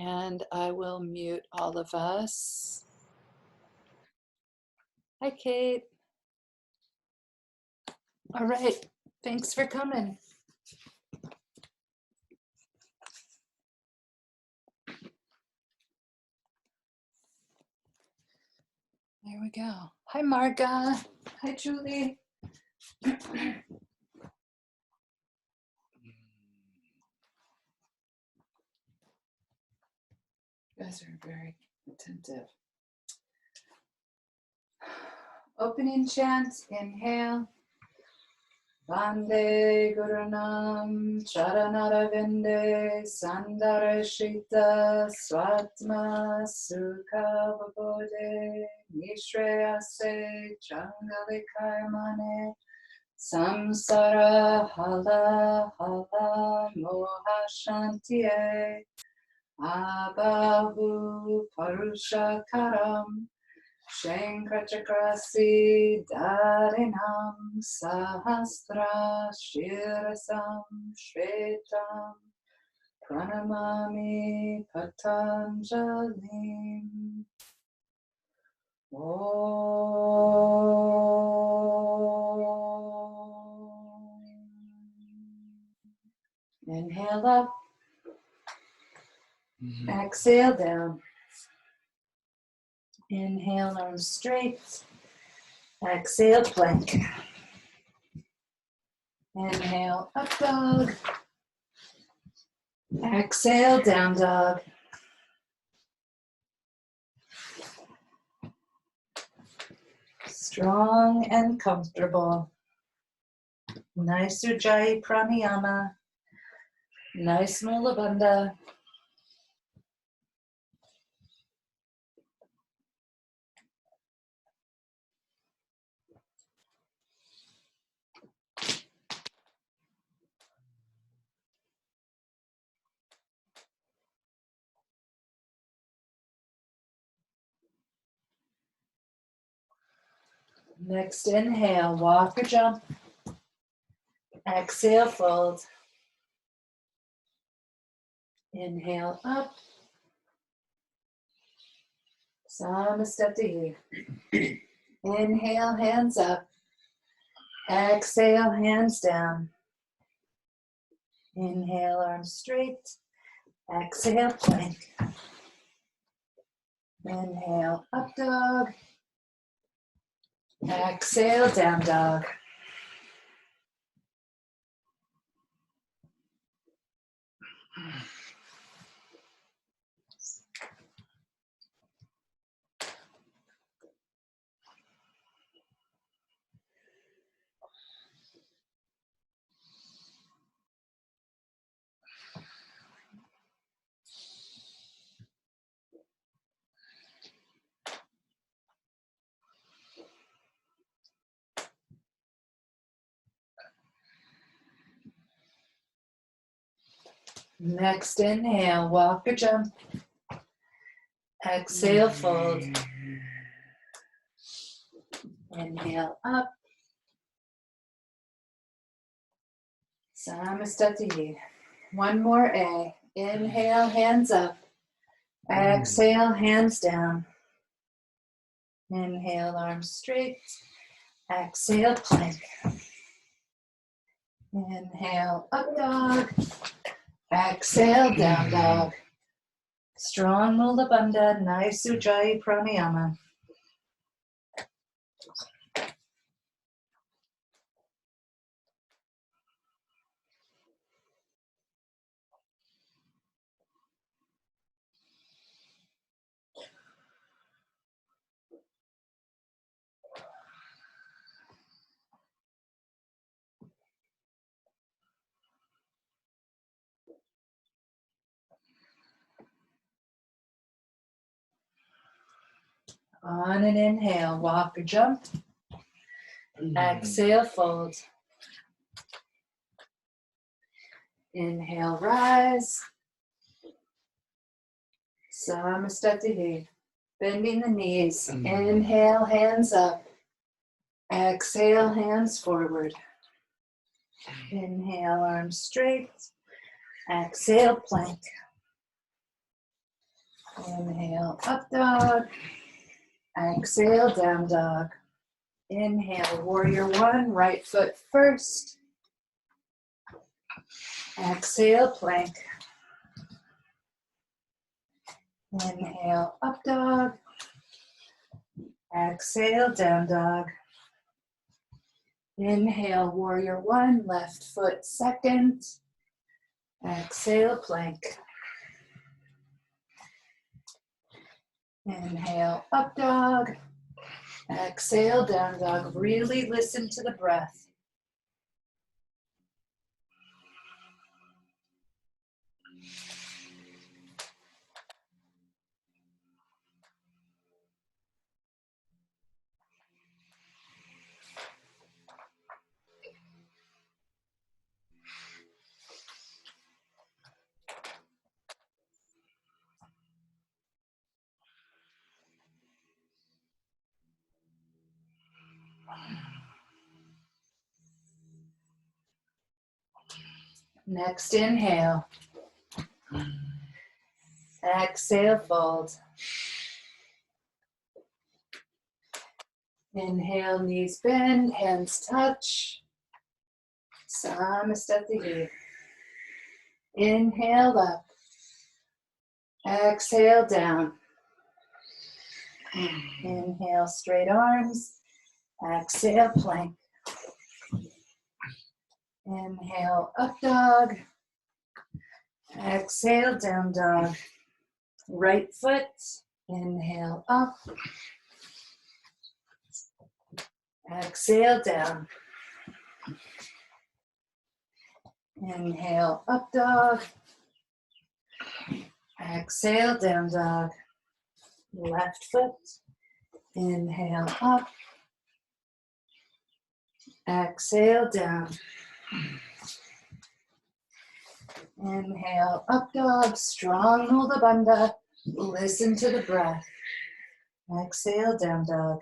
And I will mute all of us. Hi, Kate. All right, thanks for coming. There we go. Hi, Marga. Hi, Julie. You guys are very attentive. Opening chant, inhale. Vande Gurunam Charanara Sandara Shita Swatma Sukha Vabode Nishreyase Changalikayamane Samsara Hala Hala Moha Shantiye Abahu Parusha Karam Shankrachakrasi Darinam Sahasra Shirasam Shvetam Pranamami Patanjalim. Inhale up, exhale down. Inhale, arms straight. Exhale, plank. Inhale, up dog. Exhale, down dog. Strong and comfortable. Nice Ujjayi Pranayama. Nice Mula Bandha. Next inhale, walk or jump. Exhale, fold. Inhale, up. Samastati. Inhale, hands up. Exhale, hands down. Inhale, arms straight. Exhale, plank. Inhale, up dog. Exhale, down dog. Next inhale, walk or jump. Exhale, fold. Inhale, up. Samastati. One more A. Inhale, hands up. Exhale, hands down. Inhale, arms straight. Exhale, plank. Inhale, up dog. Exhale, down dog. Strong Mula Bandha, nice Ujjayi Pranayama. On an inhale, walk or jump. Exhale, fold. Inhale, rise. Samastati. Bending the knees. Inhale, hands up. Exhale, hands forward. Inhale, arms straight. Exhale, plank. Inhale, up dog. Exhale, down dog. Inhale, warrior one, right foot first. Exhale, plank. Inhale, up dog. Exhale, down dog. Inhale, warrior one, left foot second. Exhale, plank. Inhale, up dog. Exhale, down dog. Really listen to the breath. Next inhale. Exhale, fold. Inhale, knees bend, hands touch. Samastatihi. Inhale up. Exhale down. Inhale, straight arms. Exhale, plank. Inhale, up dog. Exhale, down dog. Right foot. Inhale, up. Exhale, down. Inhale, up dog. Exhale, down dog. Left foot. Inhale, up. Exhale, down. Inhale, up dog. Strong Mula Bandha. Listen to the breath. Exhale, down dog.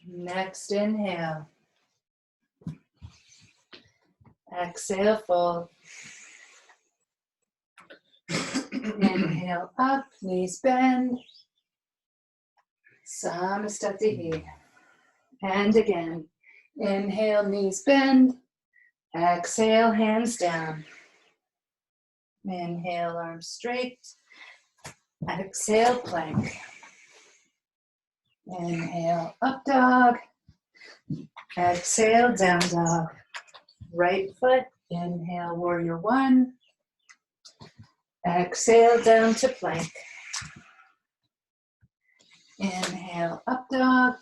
Next inhale. Exhale, fold. Inhale, up, knees bend. Samastatihi. And again. Inhale, knees bend. Exhale, hands down. Inhale, arms straight. Exhale, plank. Inhale, up dog. Exhale, down dog. Right foot. Inhale, warrior one. Exhale, down to plank. Inhale, up dog.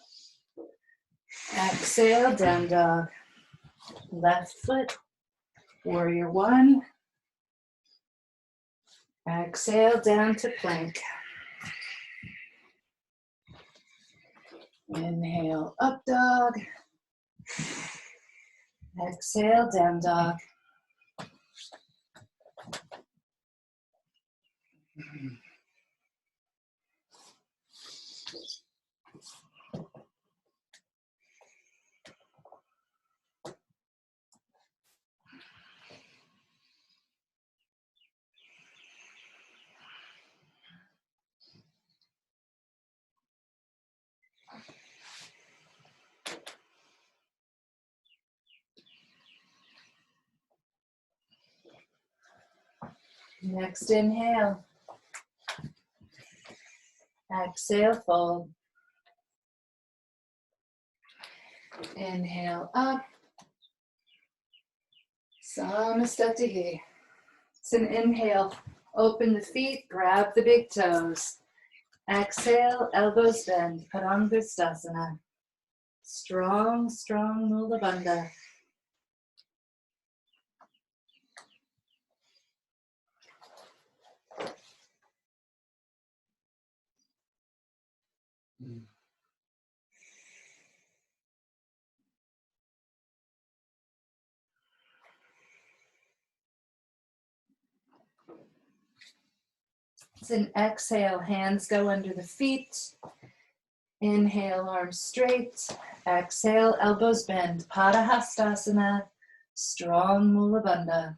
Exhale, down dog. Left foot. Warrior one. Exhale, down to plank. Inhale, up dog. Exhale, down dog. Next inhale. Exhale, fold. Inhale, up. Samastatihi. It's an inhale. Open the feet, grab the big toes. Exhale, elbows bend. Pranchasana. Strong, strong Mula Bandha. It's an exhale, hands go under the feet. Inhale, arms straight. Exhale, elbows bend. Padahastasana, strong Mula Bandha.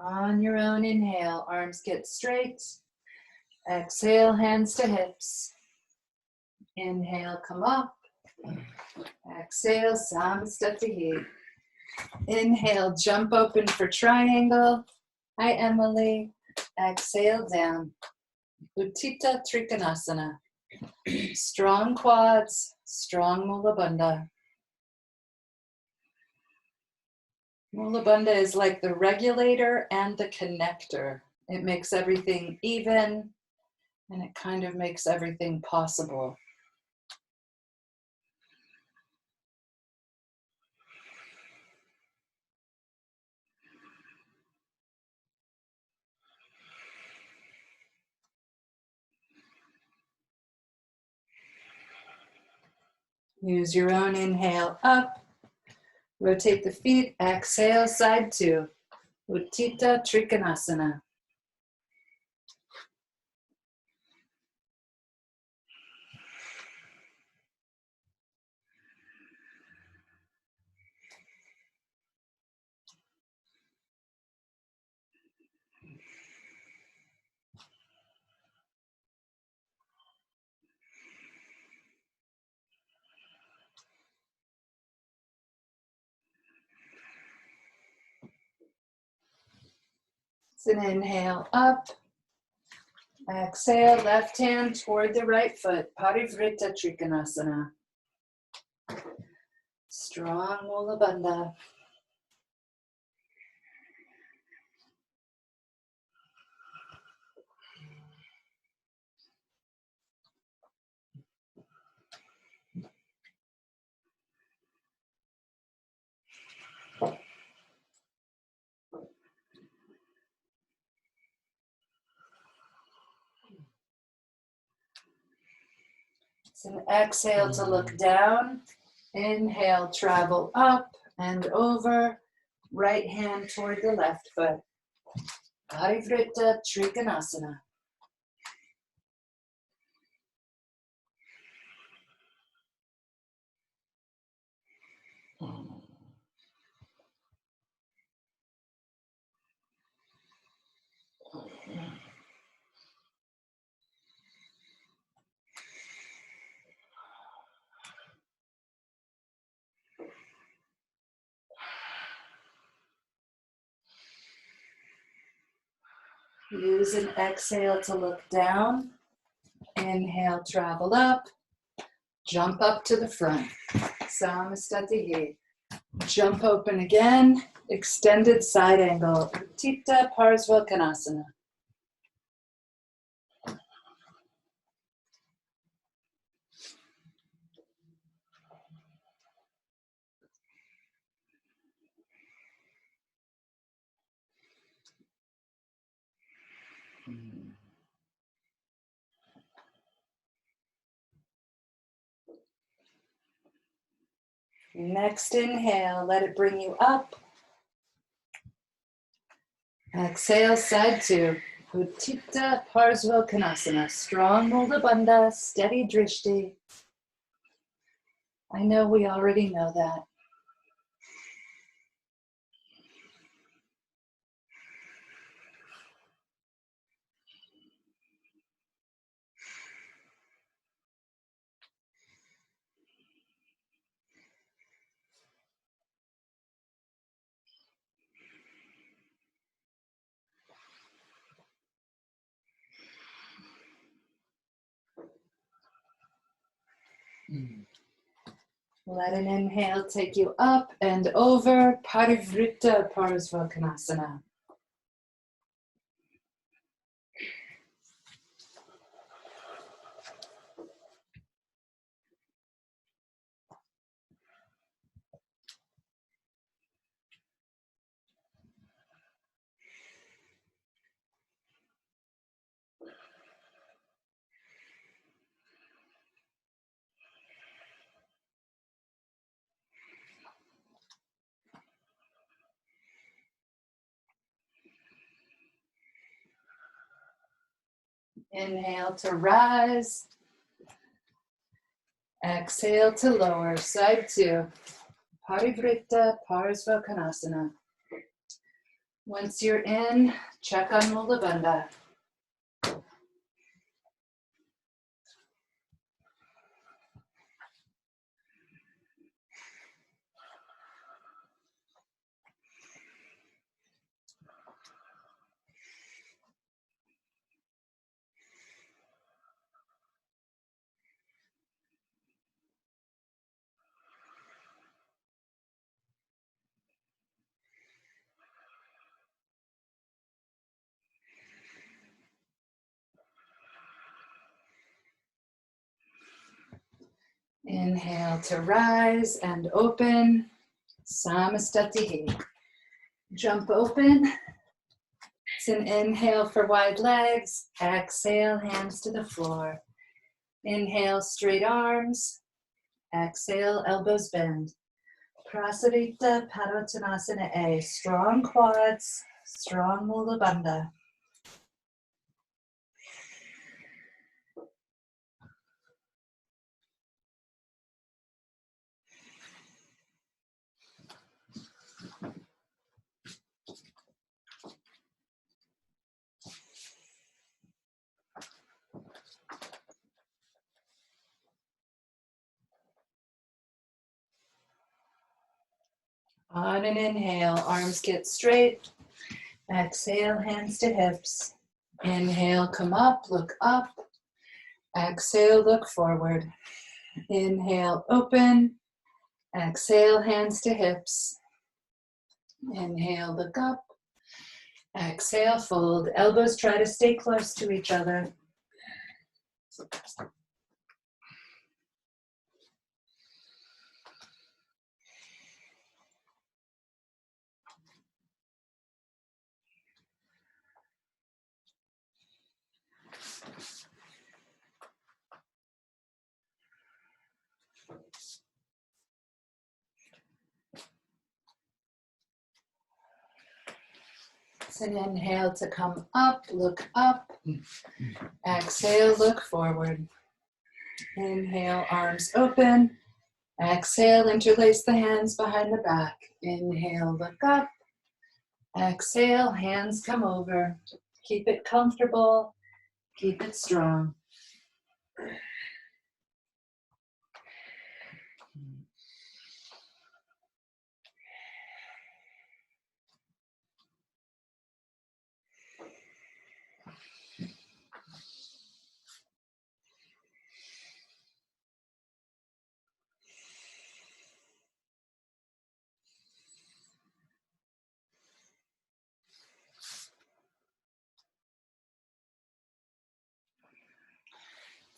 On your own inhale, arms get straight. Exhale, hands to hips. Inhale, come up. Exhale, Samastatihi. Inhale, jump open for triangle. Hi, Emily. Exhale, down. Utthita Trikonasana. Strong quads, strong Mula Bandha. Mula Bandha is like the regulator and the connector. It makes everything even, and it kind of makes everything possible. Use your own inhale up. Rotate the feet. Exhale, side two. Utthita Trikonasana. It's an inhale up. Exhale, left hand toward the right foot. Parivrita Trikonasana. Strong Mula Bandha. It's an exhale to look down. Inhale, travel up and over. Right hand toward the left foot. Parivrita Trikonasana. Use an exhale to look down. Inhale, travel up. Jump up to the front. Samastatihi. Jump open again. Extended side angle. Utthita Parsvakonasana. Next inhale, let it bring you up. Exhale, side two. Utthita Parsvakonasana. Strong Mula Bandha, steady drishti. I know we already know that. Let an inhale take you up and over Parivrtta Parasvakonasana. Inhale to rise. Exhale to lower. Side two. Parivrtta Parasvakonasana. Once you're in, check on Mula Bandha. Inhale to rise and open. Samastatihi. Jump open. It's an inhale for wide legs. Exhale, hands to the floor. Inhale, straight arms. Exhale, elbows bend. Prasarita Padottanasana A. Strong quads, strong Mula Bandha. On an inhale, arms get straight. Exhale, hands to hips. Inhale, come up, look up. Exhale, look forward. Inhale, open. Exhale, hands to hips. Inhale, look up. Exhale, fold. Elbows try to stay close to each other. It's an inhale to come up, look up. Exhale, look forward. Inhale, arms open. Exhale, interlace the hands behind the back. Inhale, look up. Exhale, hands come over. Keep it comfortable. Keep it strong.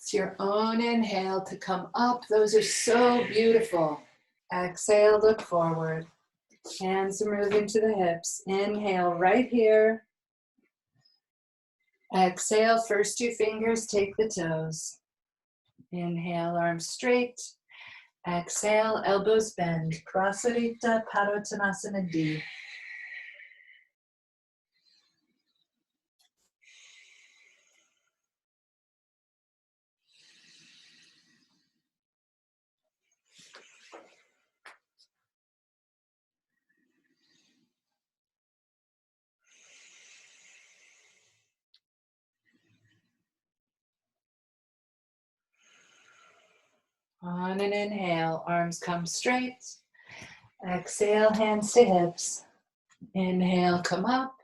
It's your own inhale to come up. Those are so beautiful. Exhale, look forward. Hands are moving to the hips. Inhale right here. Exhale, first two fingers take the toes. Inhale, arms straight. Exhale, elbows bend. Prasarita Padottanasana D. On an inhale, arms come straight. Exhale, hands to hips. Inhale, come up.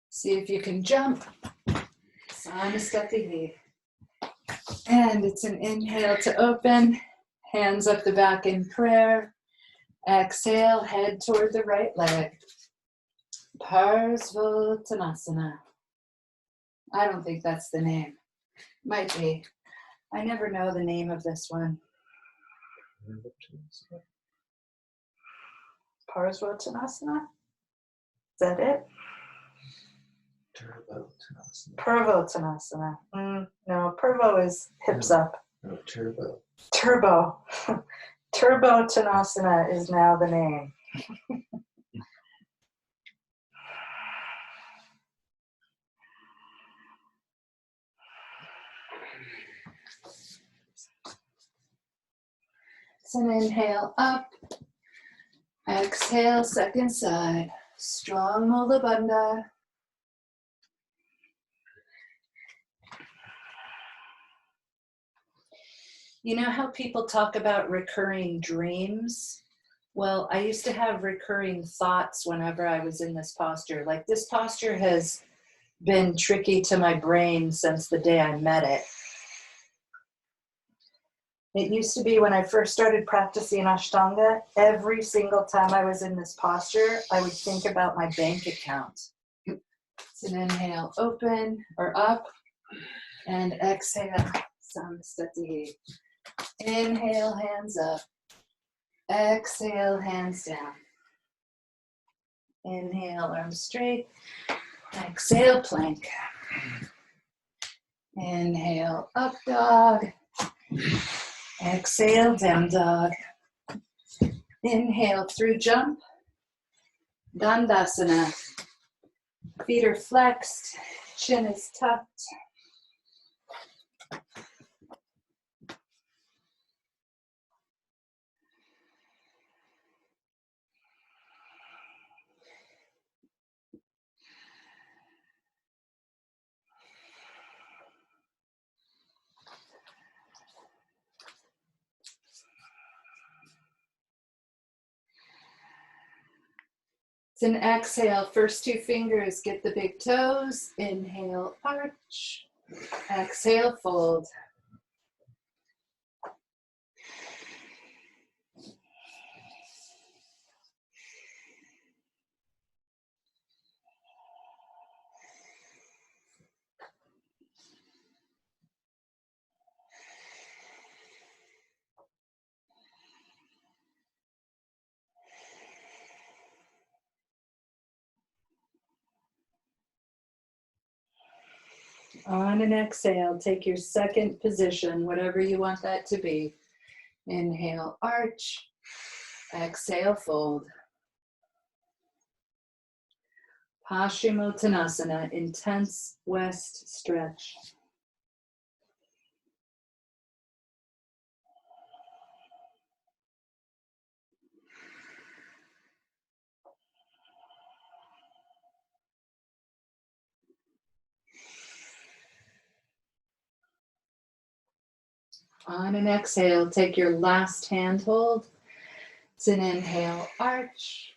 See if you can jump. Samastatihi. And it's an inhale to open. Hands up the back in prayer. Exhale, head toward the right leg. Parsvottanasana. I don't think that's the name. Might be. I never know the name of this one. Parsvottanasana? Is that it? Purvottanasana. No, Purvo is hips up. No, turbo. Turbo. Turbottanasana is now the name. So inhale up. Exhale, second side. Strong Mula Bandha. You know how people talk about recurring dreams? Well, I used to have recurring thoughts whenever I was in this posture. Like, this posture has been tricky to my brain since the day I met it. It used to be when I first started practicing Ashtanga, every single time I was in this posture, I would think about my bank account. So inhale, open or up, and exhale, samstati. Inhale, hands up. Exhale, hands down. Inhale, arms straight. Exhale, plank. Inhale, up dog. Exhale, down dog. Inhale, through jump. Dandasana. Feet are flexed. Chin is tucked. It's an exhale. First two fingers get the big toes. Inhale, arch. Exhale, fold. On an exhale, take your second position, whatever you want that to be. Inhale, arch. Exhale, fold. Paschimottanasana, intense west stretch. On an exhale, take your last hand hold. It's an inhale, arch.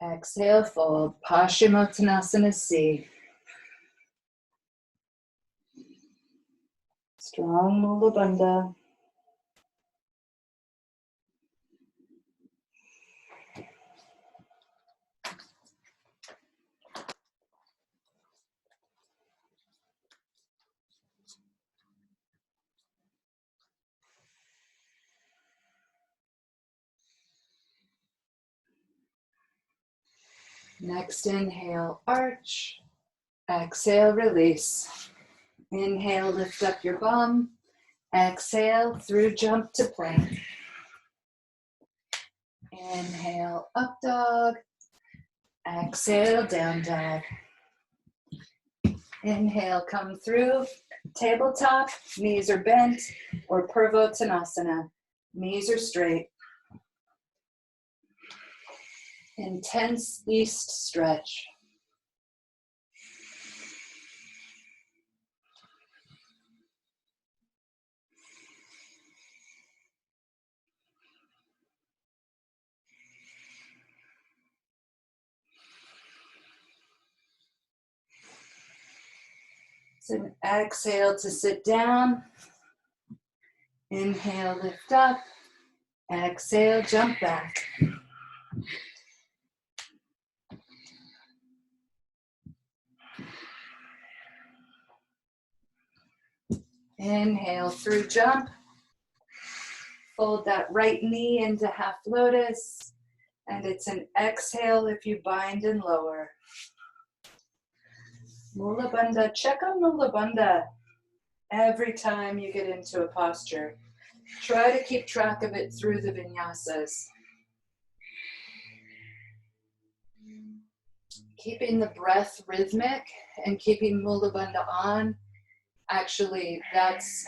Exhale, fold. Paschimottanasana C. Strong Mula Bandha. Next inhale, arch. Exhale, release. Inhale, lift up your bum. Exhale, through jump to plank. Inhale, up dog. Exhale, down dog. Inhale, come through. Tabletop, knees are bent, or Purvottanasana. Knees are straight. Intense east stretch. It's an exhale to sit down. Inhale, lift up. Exhale, jump back. Inhale through jump. Fold that right knee into half lotus. And it's an exhale if you bind and lower. Mula Bandha, check on Mula Bandha every time you get into a posture. Try to keep track of it through the vinyasas. Keeping the breath rhythmic and keeping Mula Bandha on, actually that's,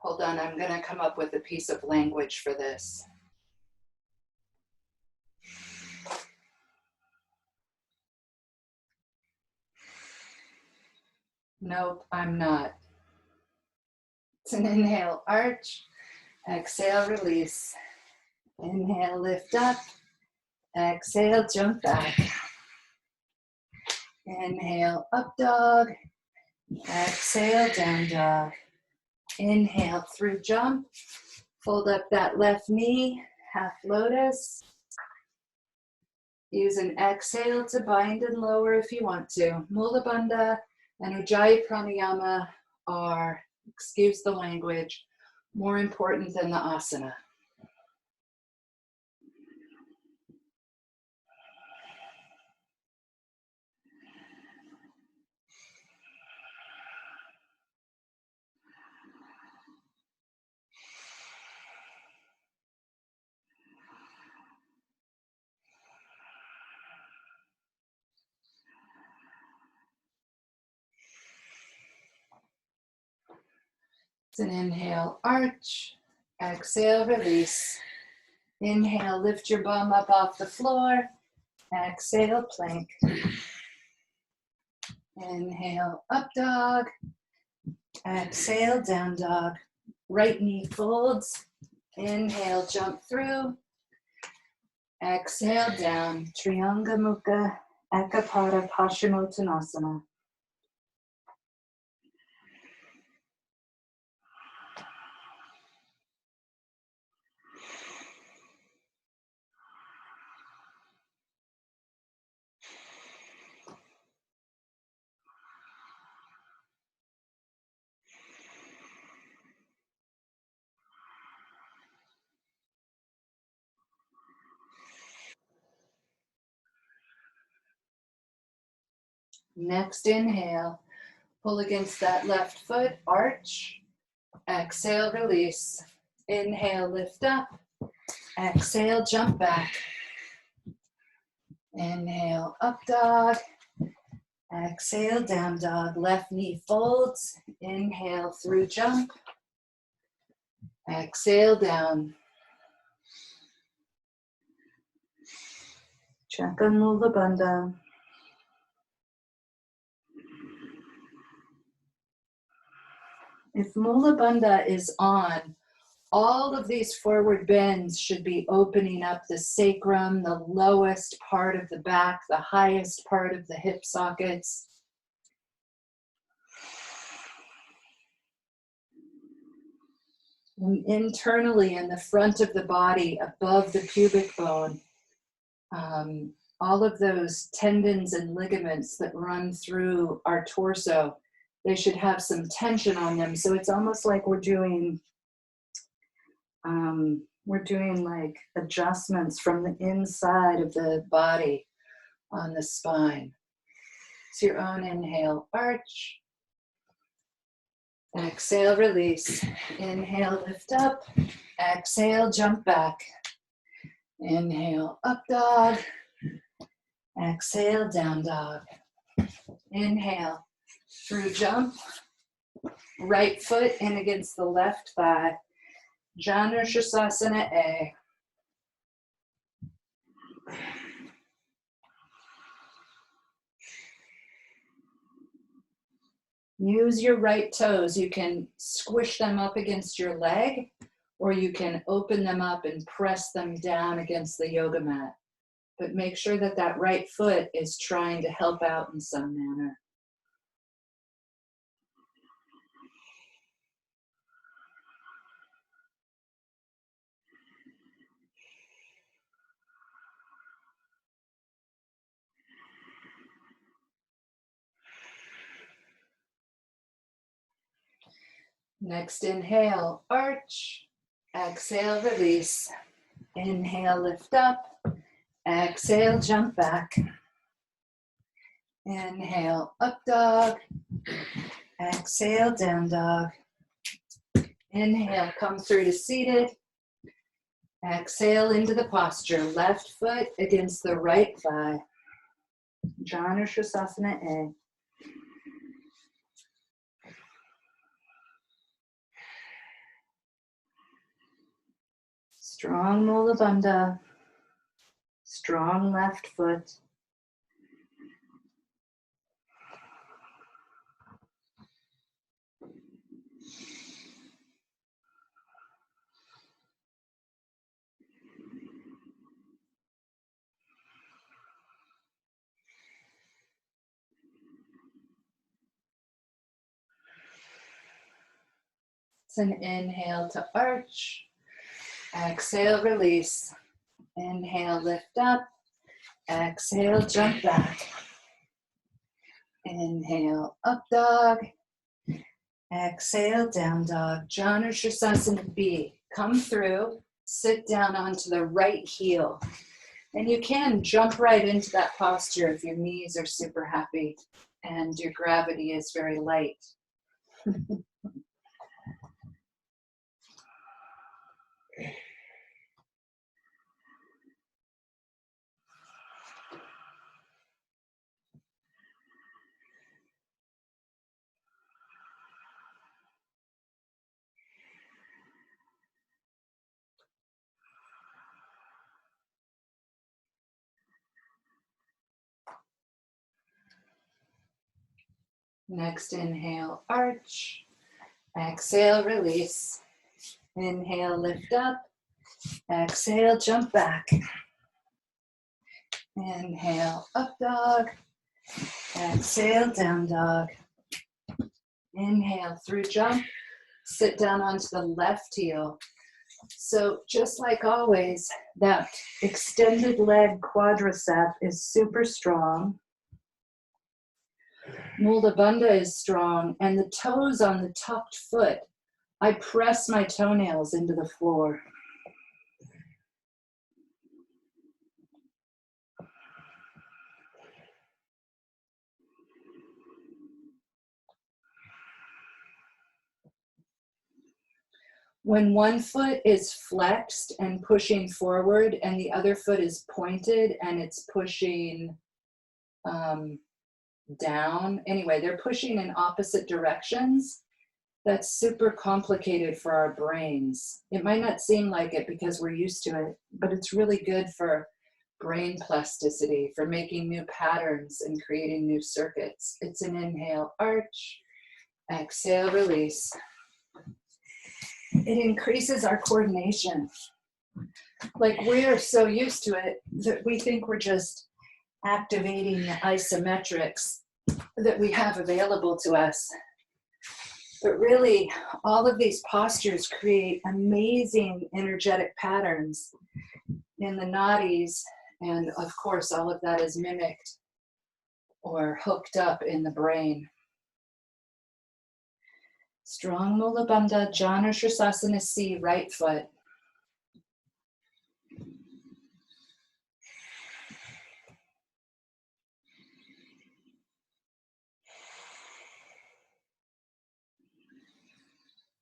hold on, I'm gonna come up with a piece of language for this. Nope, I'm not. It's an inhale, arch. Exhale, release. Inhale, lift up. Exhale, jump back. Inhale, up dog. Exhale, down dog. Inhale through jump. Fold up that left knee, half lotus. Use an exhale to bind and lower if you want to. Mula Bandha and Ujjayi Pranayama are, excuse the language, more important than the asana. It's an inhale, arch. Exhale, release. Inhale, lift your bum up off the floor. Exhale, plank. Inhale, up dog. Exhale, down dog. Right knee folds. Inhale, jump through. Exhale, down. Trianga Mukha Ekapada Paschimottanasana. Next inhale, pull against that left foot, arch. Exhale, release. Inhale, lift up. Exhale, jump back. Inhale, up dog. Exhale, down dog. Left knee folds. Inhale through jump. Exhale, down. Chaka Mula Bandha. If Mula Bandha is on, all of these forward bends should be opening up the sacrum, the lowest part of the back, the highest part of the hip sockets. And internally in the front of the body, above the pubic bone, all of those tendons and ligaments that run through our torso, they should have some tension on them. So it's almost like we're doing like adjustments from the inside of the body on the spine. It's your own inhale, arch. Exhale, release. Inhale, lift up. Exhale, jump back. Inhale, up dog. Exhale, down dog. Inhale, through jump. Right foot in against the left thigh. Janu Shasana A. Use your right toes. You can squish them up against your leg, or you can open them up and press them down against the yoga mat. But make sure that that right foot is trying to help out in some manner. Next inhale, arch. Exhale, release. Inhale, lift up. Exhale, jump back. Inhale, up dog. Exhale, down dog. Inhale, come through to seated. Exhale into the posture. Left foot against the right thigh. Jhana Shasana A. Strong Mula Bandha. Strong left foot. It's an inhale to arch. Exhale, release. Inhale, lift up. Exhale, jump back. Inhale, up dog. Exhale, down dog. Jhana Shasana B. Come through, sit down onto the right heel. And you can jump right into that posture if your knees are super happy and your gravity is very light. Next inhale, arch. Exhale, release. Inhale, lift up. Exhale, jump back. Inhale, up dog. Exhale, down dog. Inhale, through jump. Sit down onto the left heel. So just like always, that extended leg quadricep is super strong. Mula Bandha is strong, and the toes on the tucked foot, I press my toenails into the floor. When one foot is flexed and pushing forward and the other foot is pointed and it's pushing down, anyway, they're pushing in opposite directions. That's super complicated for our brains. It might not seem like it because we're used to it, but it's really good for brain plasticity, for making new patterns and creating new circuits. It's an inhale, arch. Exhale, release. It increases our coordination. Like we're so used to it that we think we're just activating the isometrics that we have available to us. But really, all of these postures create amazing energetic patterns in the nadis, and of course, all of that is mimicked or hooked up in the brain. Strong Mula Bandha, Jhana Shasana C, right foot.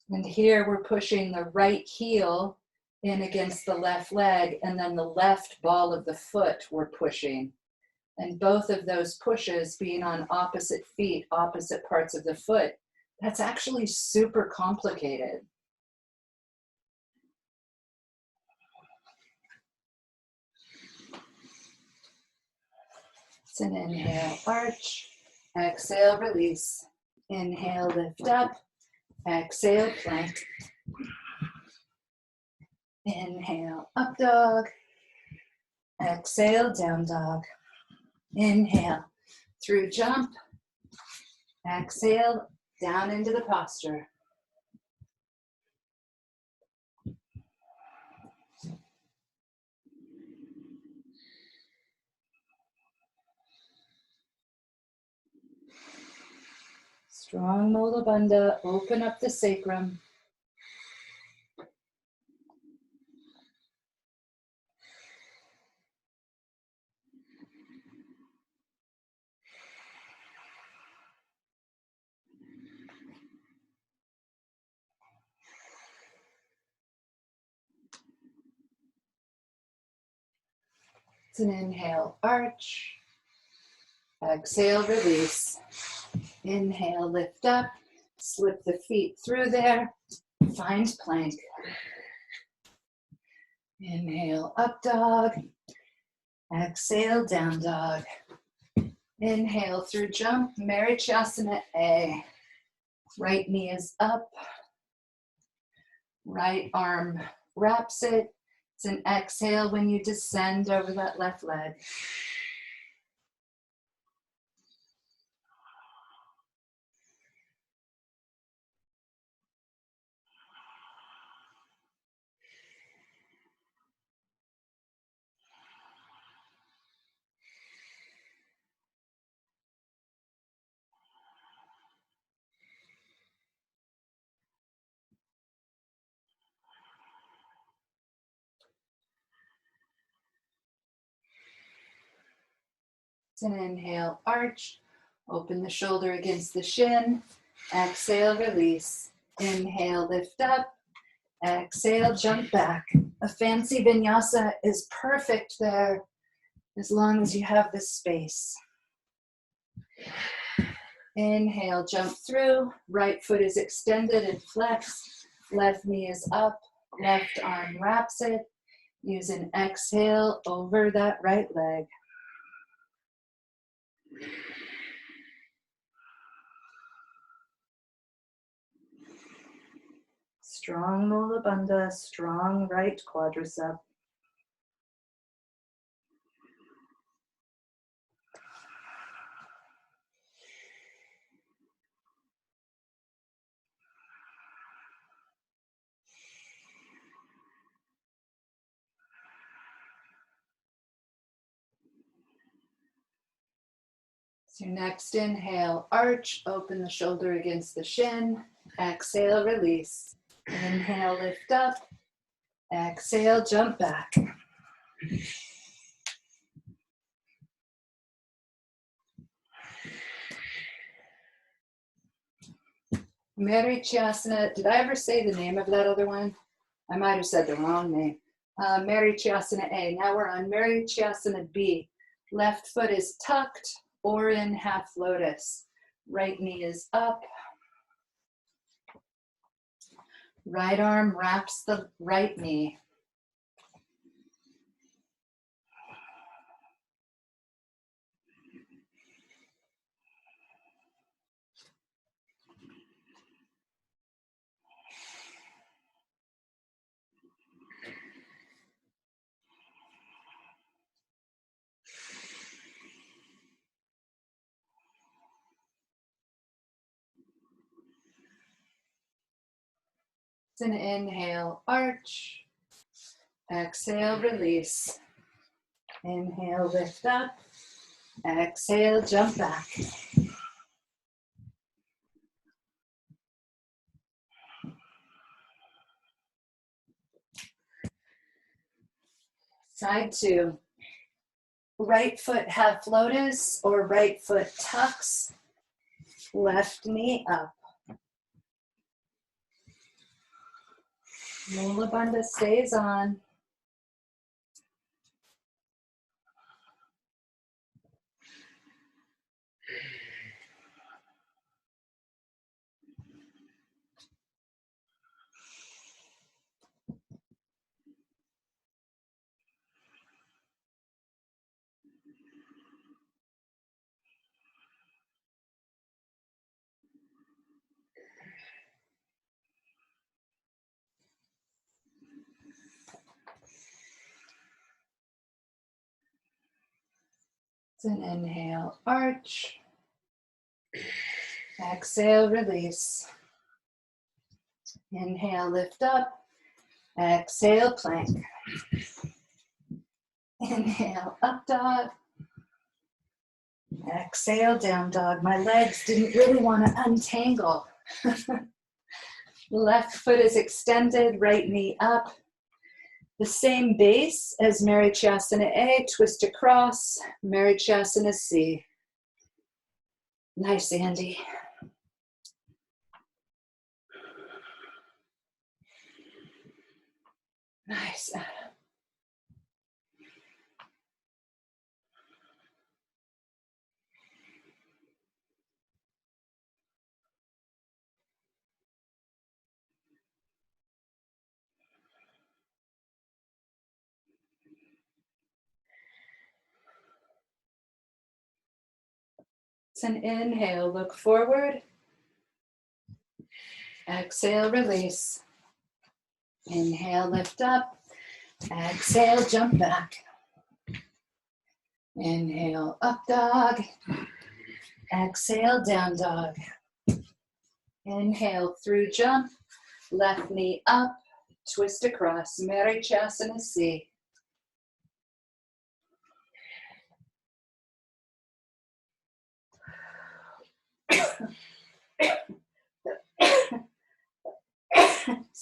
And here we're pushing the right heel in against the left leg, and then the left ball of the foot we're pushing. And both of those pushes being on opposite feet, opposite parts of the foot, that's actually super complicated. It's an inhale, arch. Exhale, release. Inhale, lift up. Exhale, plank. Inhale, up dog. Exhale, down dog. Inhale, through jump. Exhale, down into the posture. Strong Mula Bandha. Open up the sacrum. It's an inhale, arch. Exhale, release. Inhale, lift up. Slip the feet through there. Find plank. Inhale, up dog. Exhale, down dog. Inhale through jump, Chasana A. Right knee is up. Right arm wraps it. It's an exhale when you descend over that left leg. It's an inhale, arch. Open the shoulder against the shin. Exhale, release. Inhale, lift up. Exhale, jump back. A fancy vinyasa is perfect there as long as you have the space. Inhale, jump through. Right foot is extended and flexed. Left knee is up. Left arm wraps it. Use an exhale over that right leg. Strong Mula Bandha, strong right quadricep. So next inhale, arch, open the shoulder against the shin. Exhale, release. Inhale, lift up. Exhale, jump back. Chasana. Did I ever say the name of that other one? I might have said the wrong name. Chasana A. Now we're on Chasana B. Left foot is tucked or in half lotus. Right knee is up. Right arm wraps the right knee. It's an inhale, arch. Exhale, release. Inhale, lift up. Exhale, jump back. Side two. Right foot half lotus or right foot tucks. Left knee up. Mula Bandha stays on. It's an inhale, arch. Exhale, release. Inhale, lift up. Exhale, plank. Inhale, up dog. Exhale, down dog. My legs didn't really want to untangle. Left foot is extended, right knee up. The same base as Chasana A, twist across, Chasana C. Nice, Andy. Nice. It's an inhale, look forward. Exhale, release. Inhale, lift up. Exhale, jump back. Inhale, up dog. Exhale, down dog. Inhale, through jump. Left knee up. Twist across. Chasana C.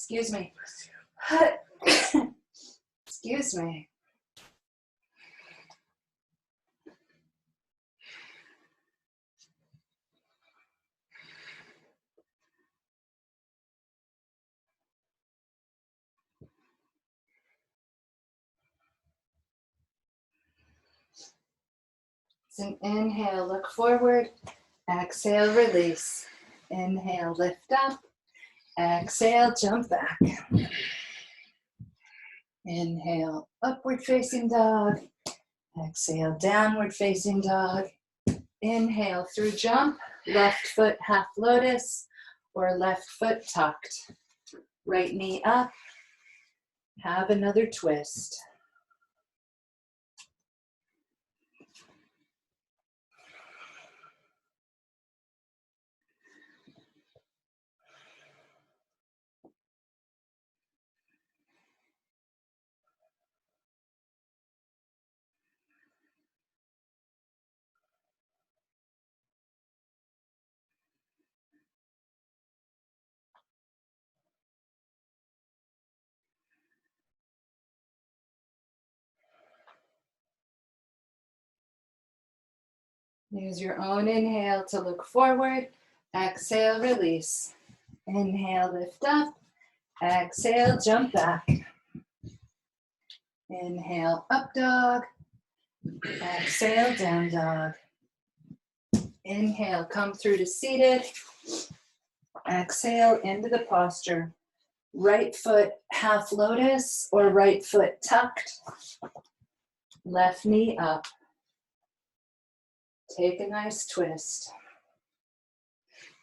Excuse me. Excuse me. It's an inhale, look forward. Exhale, release. Inhale, lift up. Exhale, jump back. Inhale, upward facing dog. Exhale, downward facing dog. Inhale through jump, left foot half lotus or left foot tucked. Right knee up, have another twist. Use your own inhale to look forward. Exhale, release. Inhale, lift up. Exhale, jump back. Inhale, up dog. Exhale, down dog. Inhale, come through to seated. Exhale, into the posture. Right foot half lotus or right foot tucked. Left knee up. Take a nice twist.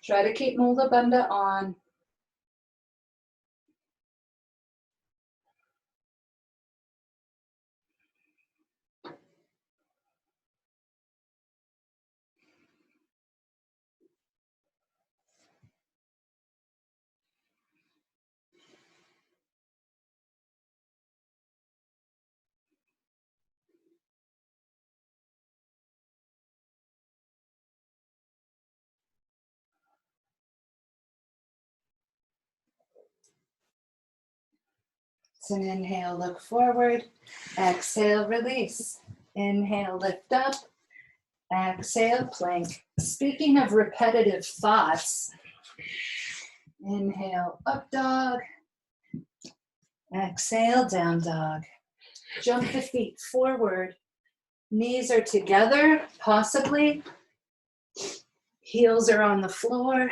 Try to keep Mula Bandha on. It's an inhale, look forward. Exhale, release. Inhale, lift up. Exhale, plank. Speaking of repetitive thoughts, inhale, up dog. Exhale, down dog. Jump the feet forward. Knees are together, possibly. Heels are on the floor,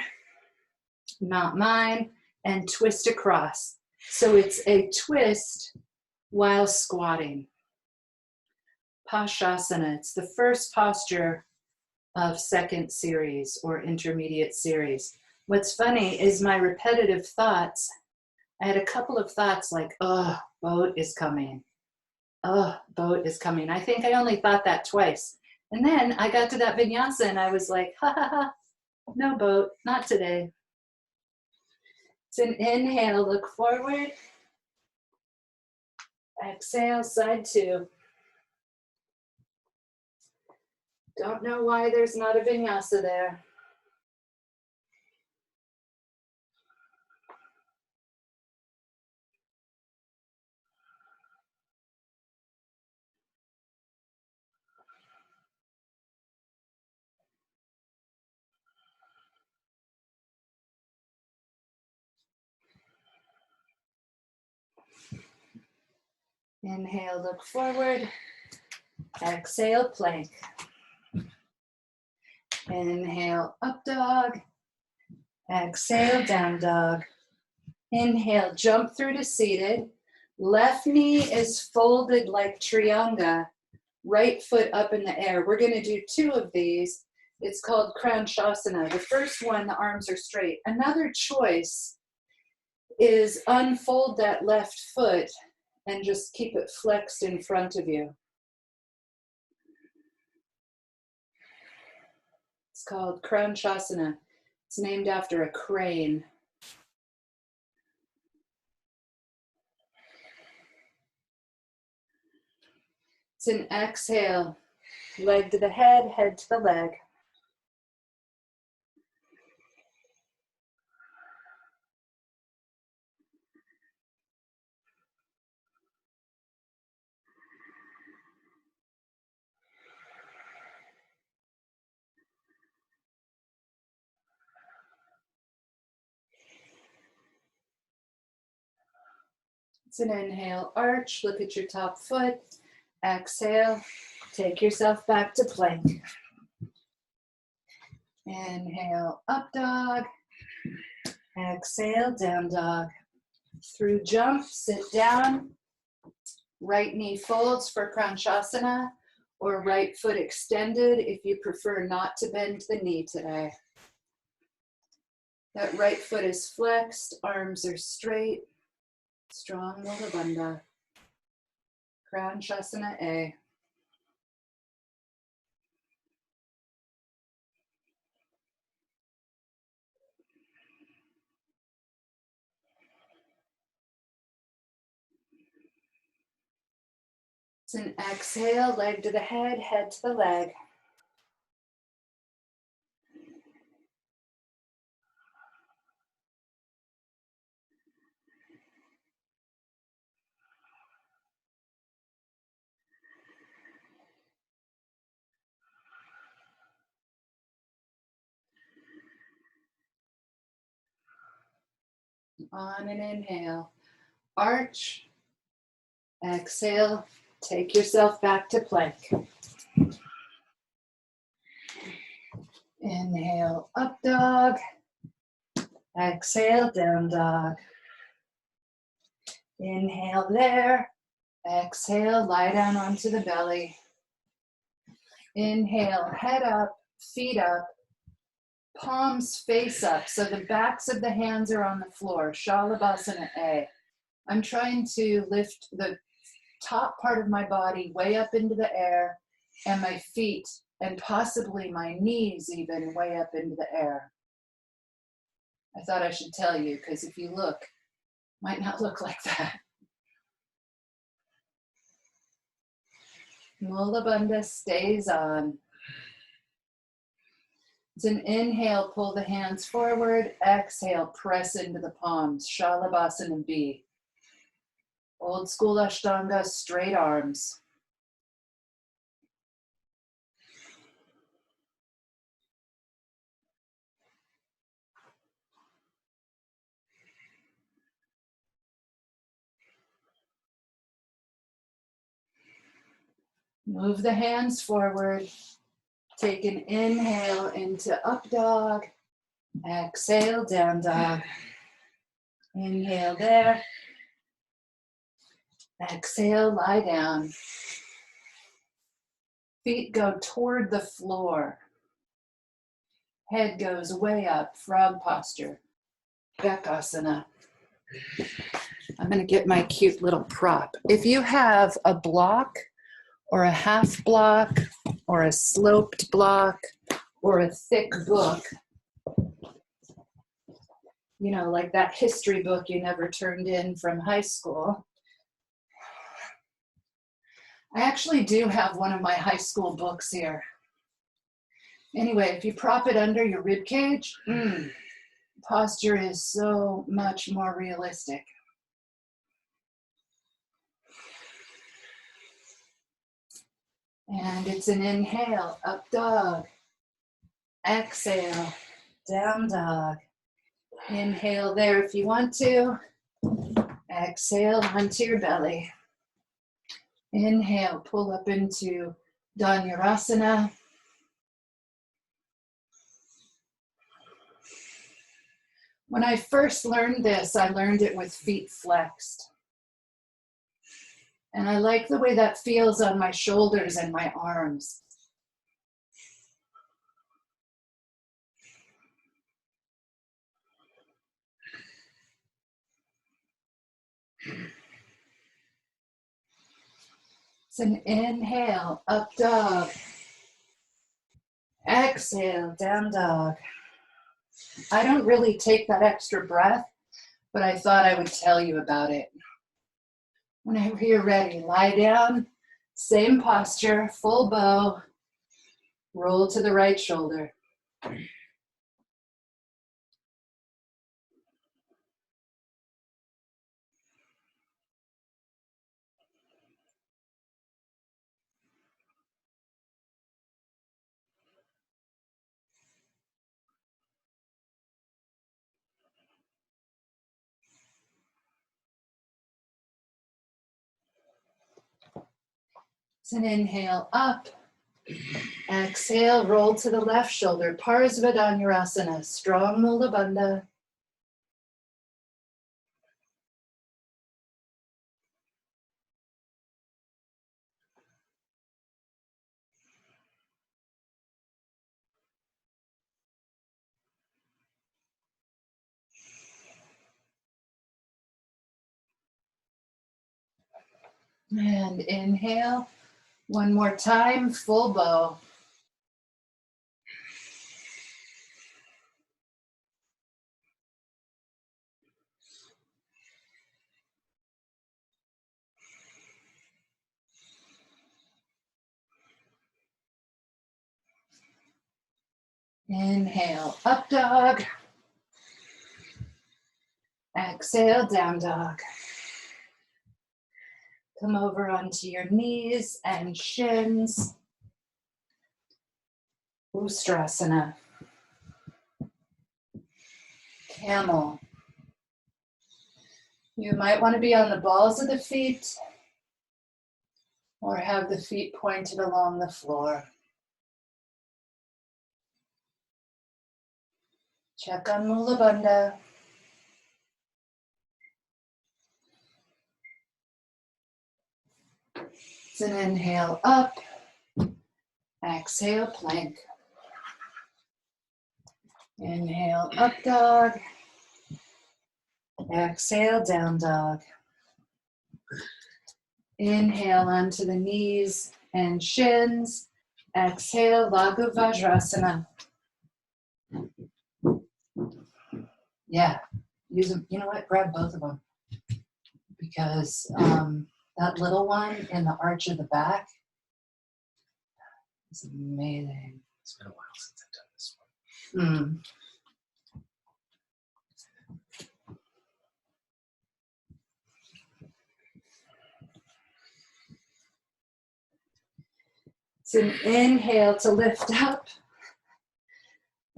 not mine, and twist across. So it's a twist while squatting. Pranchasana, it's the first posture of second series or intermediate series. What's funny is my repetitive thoughts, I had a couple of thoughts like, oh, boat is coming. Oh, boat is coming. I think I only thought that twice. And then I got to that vinyasa and I was like, ha ha ha, no boat, not today. It's an inhale, look forward. Exhale, side two. Don't know why there's not a vinyasa there. Inhale, look forward. Exhale, plank. Inhale, up dog. Exhale, down dog. Inhale, jump through to seated. Left knee is folded like Trianga. Right foot up in the air. We're going to do 2 of these. It's called Pranchasana. The first one, the arms are straight. Another choice is unfold that left foot and just keep it flexed in front of you. It's called Pranchasana. It's named after a crane. It's an exhale. Leg to the head, head to the leg. It's an inhale, arch, look at your top foot. Exhale, take yourself back to plank. Inhale, up dog. Exhale, down dog. Through jump, sit down. Right knee folds for Pranchasana, or right foot extended if you prefer not to bend the knee today. That right foot is flexed, arms are straight. Strong Mula Bandha. Pranchasana A. It's an exhale, leg to the head, head to the leg. On an inhale, arch. Exhale, take yourself back to plank. Inhale, up dog. Exhale, down dog. Inhale there. Exhale, lie down onto the belly. Inhale, head up, feet up, palms face up, so the backs of the hands are on the floor. Shalabhasana A. I'm trying to lift the top part of my body way up into the air, and my feet and possibly my knees even way up into the air. I thought I should tell you, because if you look, it might not look like that. Mula Bandha stays on. It's an inhale, pull the hands forward. Exhale, press into the palms. Shalabhasana B. Old school Ashtanga, straight arms. Move the hands forward. Take an inhale into up dog. Exhale, down dog. Inhale there. Exhale, lie down. Feet go toward the floor. Head goes way up, frog posture. Bekasana. I'm going to get my cute little prop. If you have a block or a half block or a sloped block or a thick book, you know, like that history book you never turned in from high school. I actually do have one of my high school books here. Anyway, if you prop it under your rib cage, posture is so much more realistic. And it's an inhale, up dog. Exhale, down dog. Inhale there if you want to. Exhale onto your belly. Inhale, pull up into Dhanurasana. When I first learned this, I learned it with feet flexed. And I like the way that feels on my shoulders and my arms. It's an inhale, up dog. Exhale, down dog. I don't really take that extra breath, but I thought I would tell you about it. Whenever you're ready, lie down, same posture, full bow, roll to the right shoulder. It's an inhale up. Exhale, roll to the left shoulder. Parsvadhanurasana, strong Mula Bandha. And inhale, one more time, full bow. Inhale, up dog. Exhale, down dog. Come over onto your knees and shins. Ustrasana. Camel. You might want to be on the balls of the feet or have the feet pointed along the floor. Check on Mula Bandha. It's an inhale up, exhale plank. Inhale up dog, exhale down dog. Inhale onto the knees and shins, exhale Laghu Vajrasana. Yeah, use them. You know what? Grab both of them because that little one in the arch of the back is amazing. It's been a while since I've done this one. It's an inhale to lift up.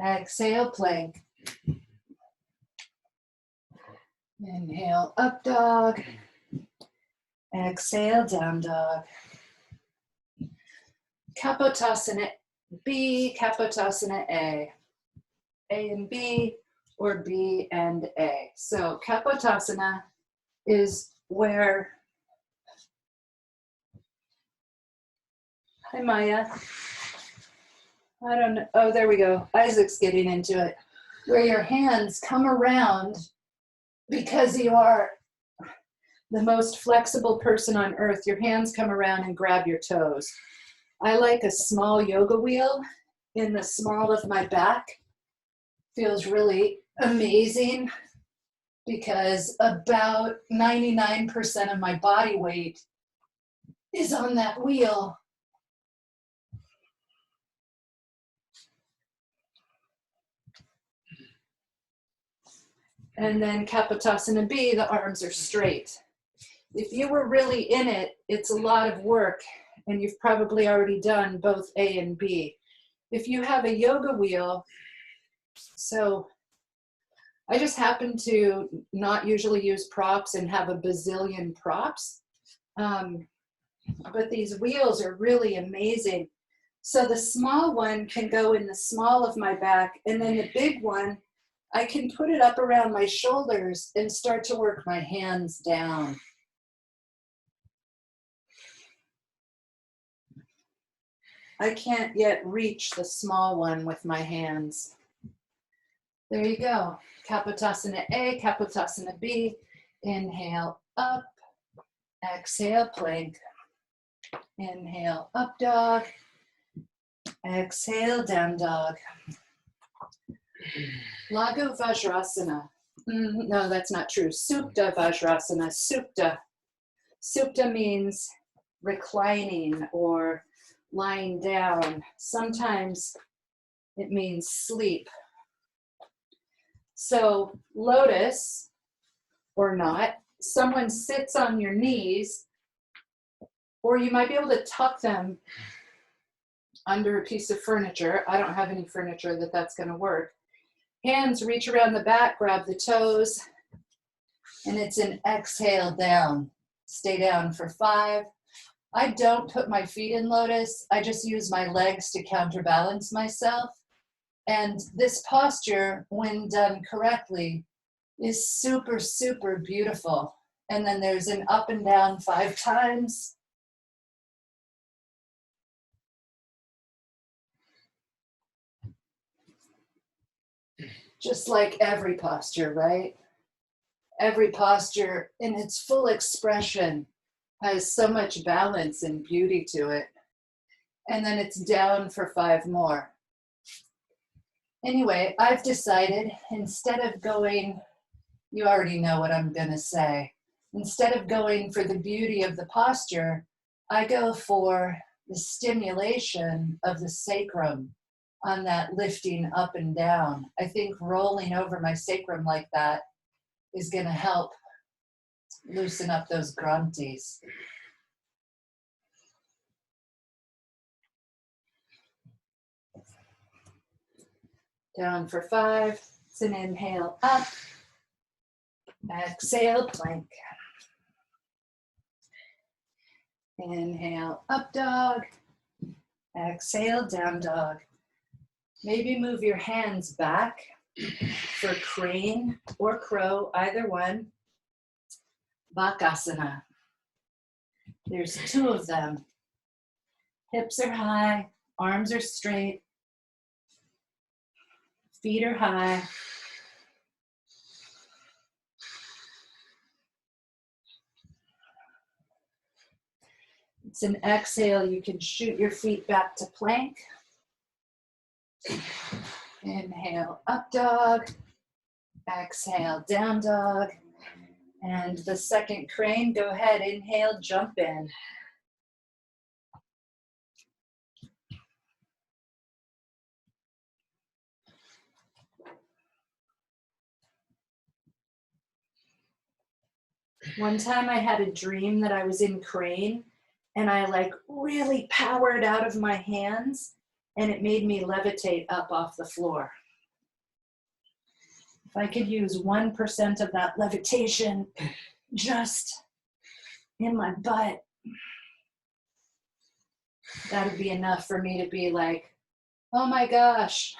Exhale, plank. Inhale, up dog. Exhale, down dog. Kapotasana B, Kapotasana A. A and B, or B and A. So Kapotasana is where, hi Maya. I don't know, oh, there we go. Isaac's getting into it. Where your hands come around because you are the most flexible person on earth. Your hands come around and grab your toes. I like a small yoga wheel in the small of my back. Feels really amazing because about 99% of my body weight is on that wheel. And then Kapotasana B, the arms are straight. If you were really in it, it's a lot of work, and you've probably already done both A and B. If you have a yoga wheel, so I just happen to not usually use props and have a bazillion props, but these wheels are really amazing. So the small one can go in the small of my back, and then the big one, I can put it up around my shoulders and start to work my hands down. I can't yet reach the small one with my hands. There you go. Kapotasana A, Kapotasana B. Inhale, up. Exhale, plank. Inhale, up dog. Exhale, down dog. Laghu Vajrasana. No, that's not true. Supta Vajrasana. Supta. Supta means reclining or lying down. Sometimes it means sleep. So lotus or not, someone sits on your knees, or you might be able to tuck them under a piece of furniture. I don't have any furniture that's going to work. Hands reach around the back, grab the toes, and it's an exhale down. Stay down for 5. I don't put my feet in lotus. I just use my legs to counterbalance myself. And this posture, when done correctly, is super, super beautiful. And then there's an up and down 5 times. Just like every posture, right? Every posture in its full expression has so much balance and beauty to it. And then it's down for 5 more. Anyway, I've decided instead of going, you already know what I'm going to say. Instead of going for the beauty of the posture, I go for the stimulation of the sacrum on that lifting up and down. I think rolling over my sacrum like that is going to help loosen up those granthis. Down for 5. It's an inhale up. Exhale, plank. Inhale, up dog. Exhale, down dog. Maybe move your hands back for crane or crow, either one. Bakasana. There's 2 of them. Hips are high, arms are straight, feet are high. It's an exhale. You can shoot your feet back to plank. Inhale, up dog. Exhale, down dog. And the second crane, go ahead, inhale, jump in. One time I had a dream that I was in crane, and I like really powered out of my hands, and it made me levitate up off the floor. If I could use 1% of that levitation just in my butt, that would be enough for me to be like, oh my gosh.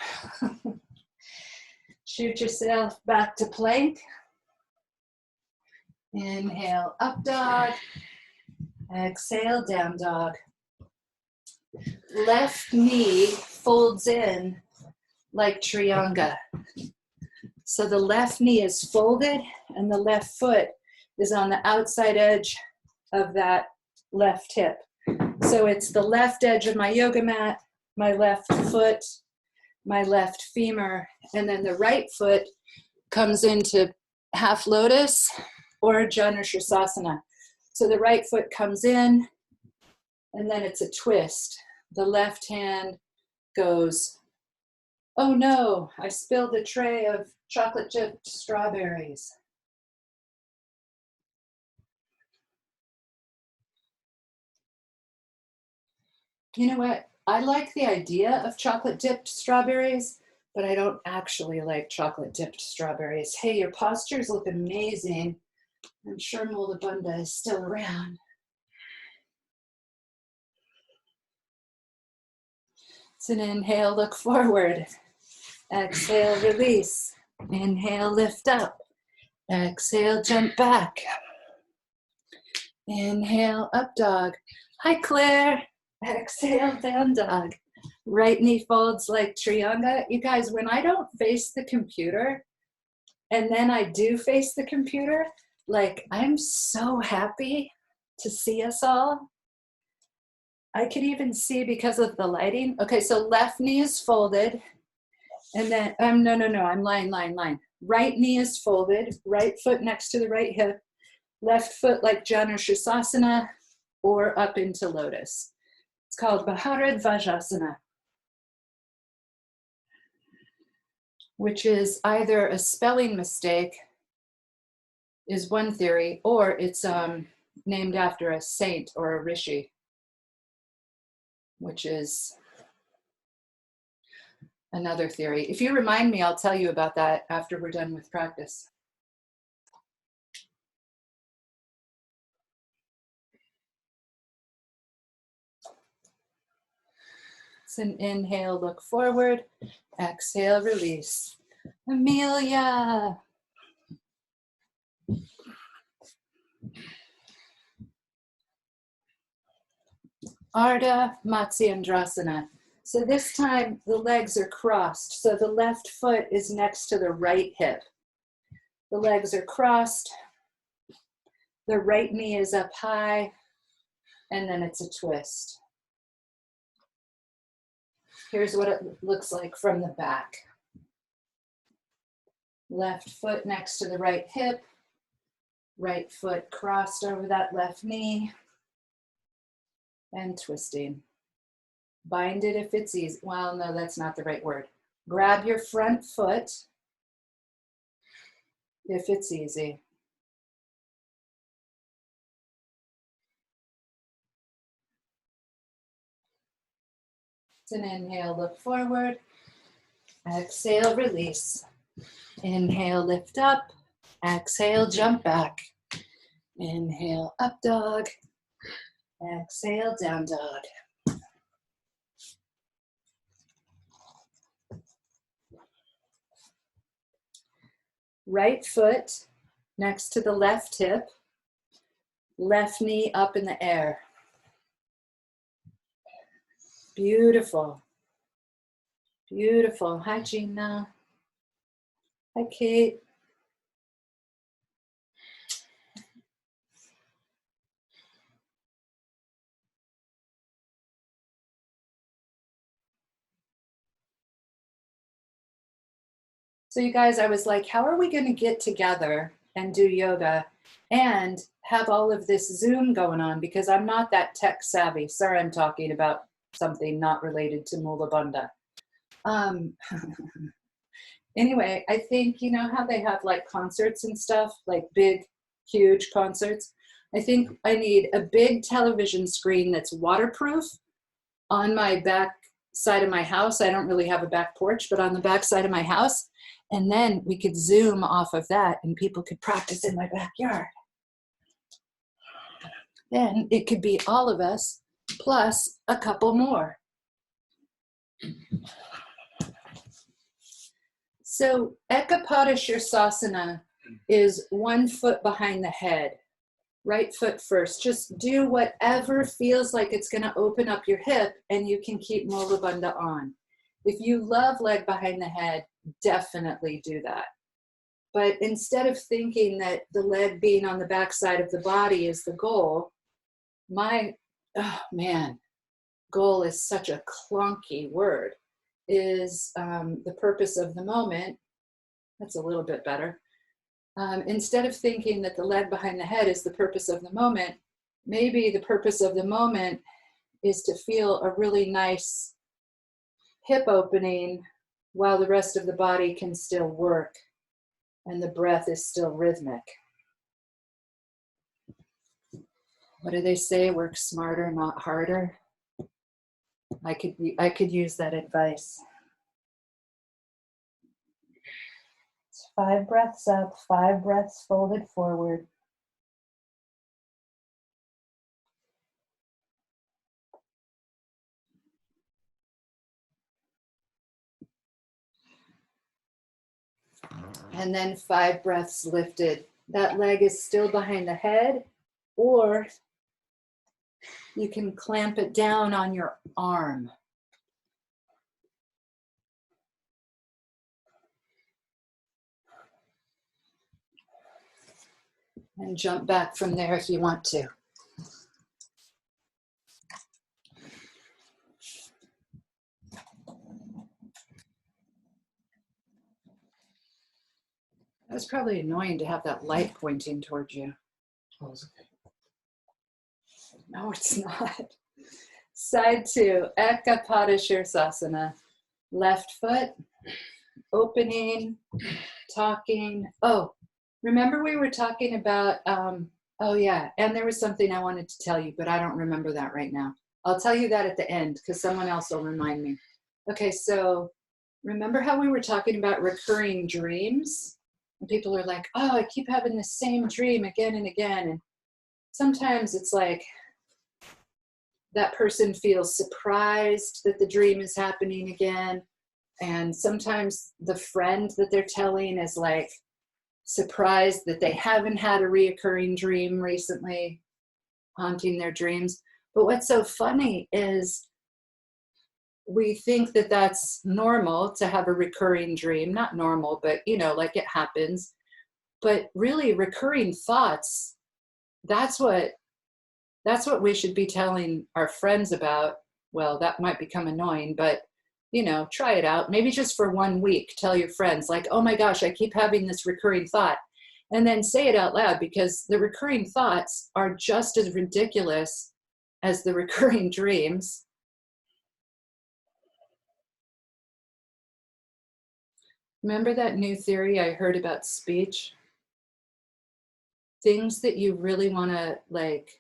Shoot yourself back to plank. Inhale, up dog. Exhale, down dog. Left knee folds in like Trianga. So the left knee is folded and the left foot is on the outside edge of that left hip. So it's the left edge of my yoga mat, my left foot, my left femur, and then the right foot comes into half lotus or Janu or Chasana. So the right foot comes in, and then it's a twist. The left hand goes Oh no, I spilled a tray of chocolate chipped strawberries. You know what? I like the idea of chocolate dipped strawberries, but I don't actually like chocolate dipped strawberries. Hey, your postures look amazing. I'm sure Mulabunda is still around. It's an inhale, look forward. Exhale, release. Inhale, lift up. Exhale, jump back. Inhale, up dog. Hi, Claire. Exhale, down dog. Right knee folds like Trianga. You guys, when I don't face the computer, and then I do face the computer, like I'm so happy to see us all. I could even see because of the lighting. Okay, so left knee is folded. And then, no, I'm lying. Right knee is folded, right foot next to the right hip, left foot like Janu Shasana or up into lotus. It's called Bharat Vajrasana, which is either a spelling mistake, is one theory, or it's named after a saint or a rishi, which is another theory. If you remind me, I'll tell you about that after we're done with practice. It's an inhale, look forward. Exhale, release. Amelia. Ardha Matsyendrasana. So this time the legs are crossed. So the left foot is next to the right hip. The legs are crossed. The right knee is up high. And then it's a twist. Here's what it looks like from the back. Left foot next to the right hip. Right foot crossed over that left knee. And twisting. Bind it if it's easy. Well, no, that's not the right word. Grab your front foot if it's easy. It's an inhale, look forward. Exhale, release. Inhale, lift up. Exhale, jump back. Inhale, up dog. Exhale, down dog. Right foot next to the left hip. Left knee up in the air. Beautiful. Beautiful. Hi, Gina. Hi, Kate. So you guys, I was like, how are we going to get together and do yoga and have all of this Zoom going on? Because I'm not that tech savvy. Sorry, I'm talking about something not related to Mula Bandha. Anyway, I think, you know how they have like concerts and stuff, like big, huge concerts? I think I need a big television screen that's waterproof on my back side of my house. I don't really have a back porch, but on the back side of my house. And then we could Zoom off of that and people could practice in my backyard. Then it could be all of us plus a couple more. So Ekapada Shirsasana is 1 foot behind the head, right foot first. Just do whatever feels like it's going to open up your hip and you can keep Mula Bandha on. If you love leg behind the head, definitely do that. But instead of thinking that the leg being on the back side of the body is the goal, goal is such a clunky word, is the purpose of the moment. That's a little bit better. Instead of thinking that the leg behind the head is the purpose of the moment, maybe the purpose of the moment is to feel a really nice hip opening while the rest of the body can still work and the breath is still rhythmic. What do they say? Work smarter, not harder. I could use that advice. 5 breaths up, 5 breaths folded forward. And then 5 breaths lifted. That leg is still behind the head, or you can clamp it down on your arm. And jump back from there if you want to. That was probably annoying to have that light pointing towards you. Oh, it's okay. No, it's not. Side 2, Ekapadashirsasana. Left foot, opening, talking. Oh, remember we were talking about, oh yeah, and there was something I wanted to tell you, but I don't remember that right now. I'll tell you that at the end because someone else will remind me. Okay, so remember how we were talking about recurring dreams? And people are like, oh, I keep having the same dream again and again. And sometimes it's like that person feels surprised that the dream is happening again. And sometimes the friend that they're telling is like surprised that they haven't had a reoccurring dream recently, haunting their dreams. But what's so funny is we think that that's normal to have a recurring dream. Not normal, but you know, like it happens. But really recurring thoughts, that's what we should be telling our friends about. Well, that might become annoying, but you know, try it out. Maybe just for 1 week, tell your friends like, oh my gosh, I keep having this recurring thought. And then say it out loud, because the recurring thoughts are just as ridiculous as the recurring dreams. Remember that new theory I heard about speech? Things that you really want to like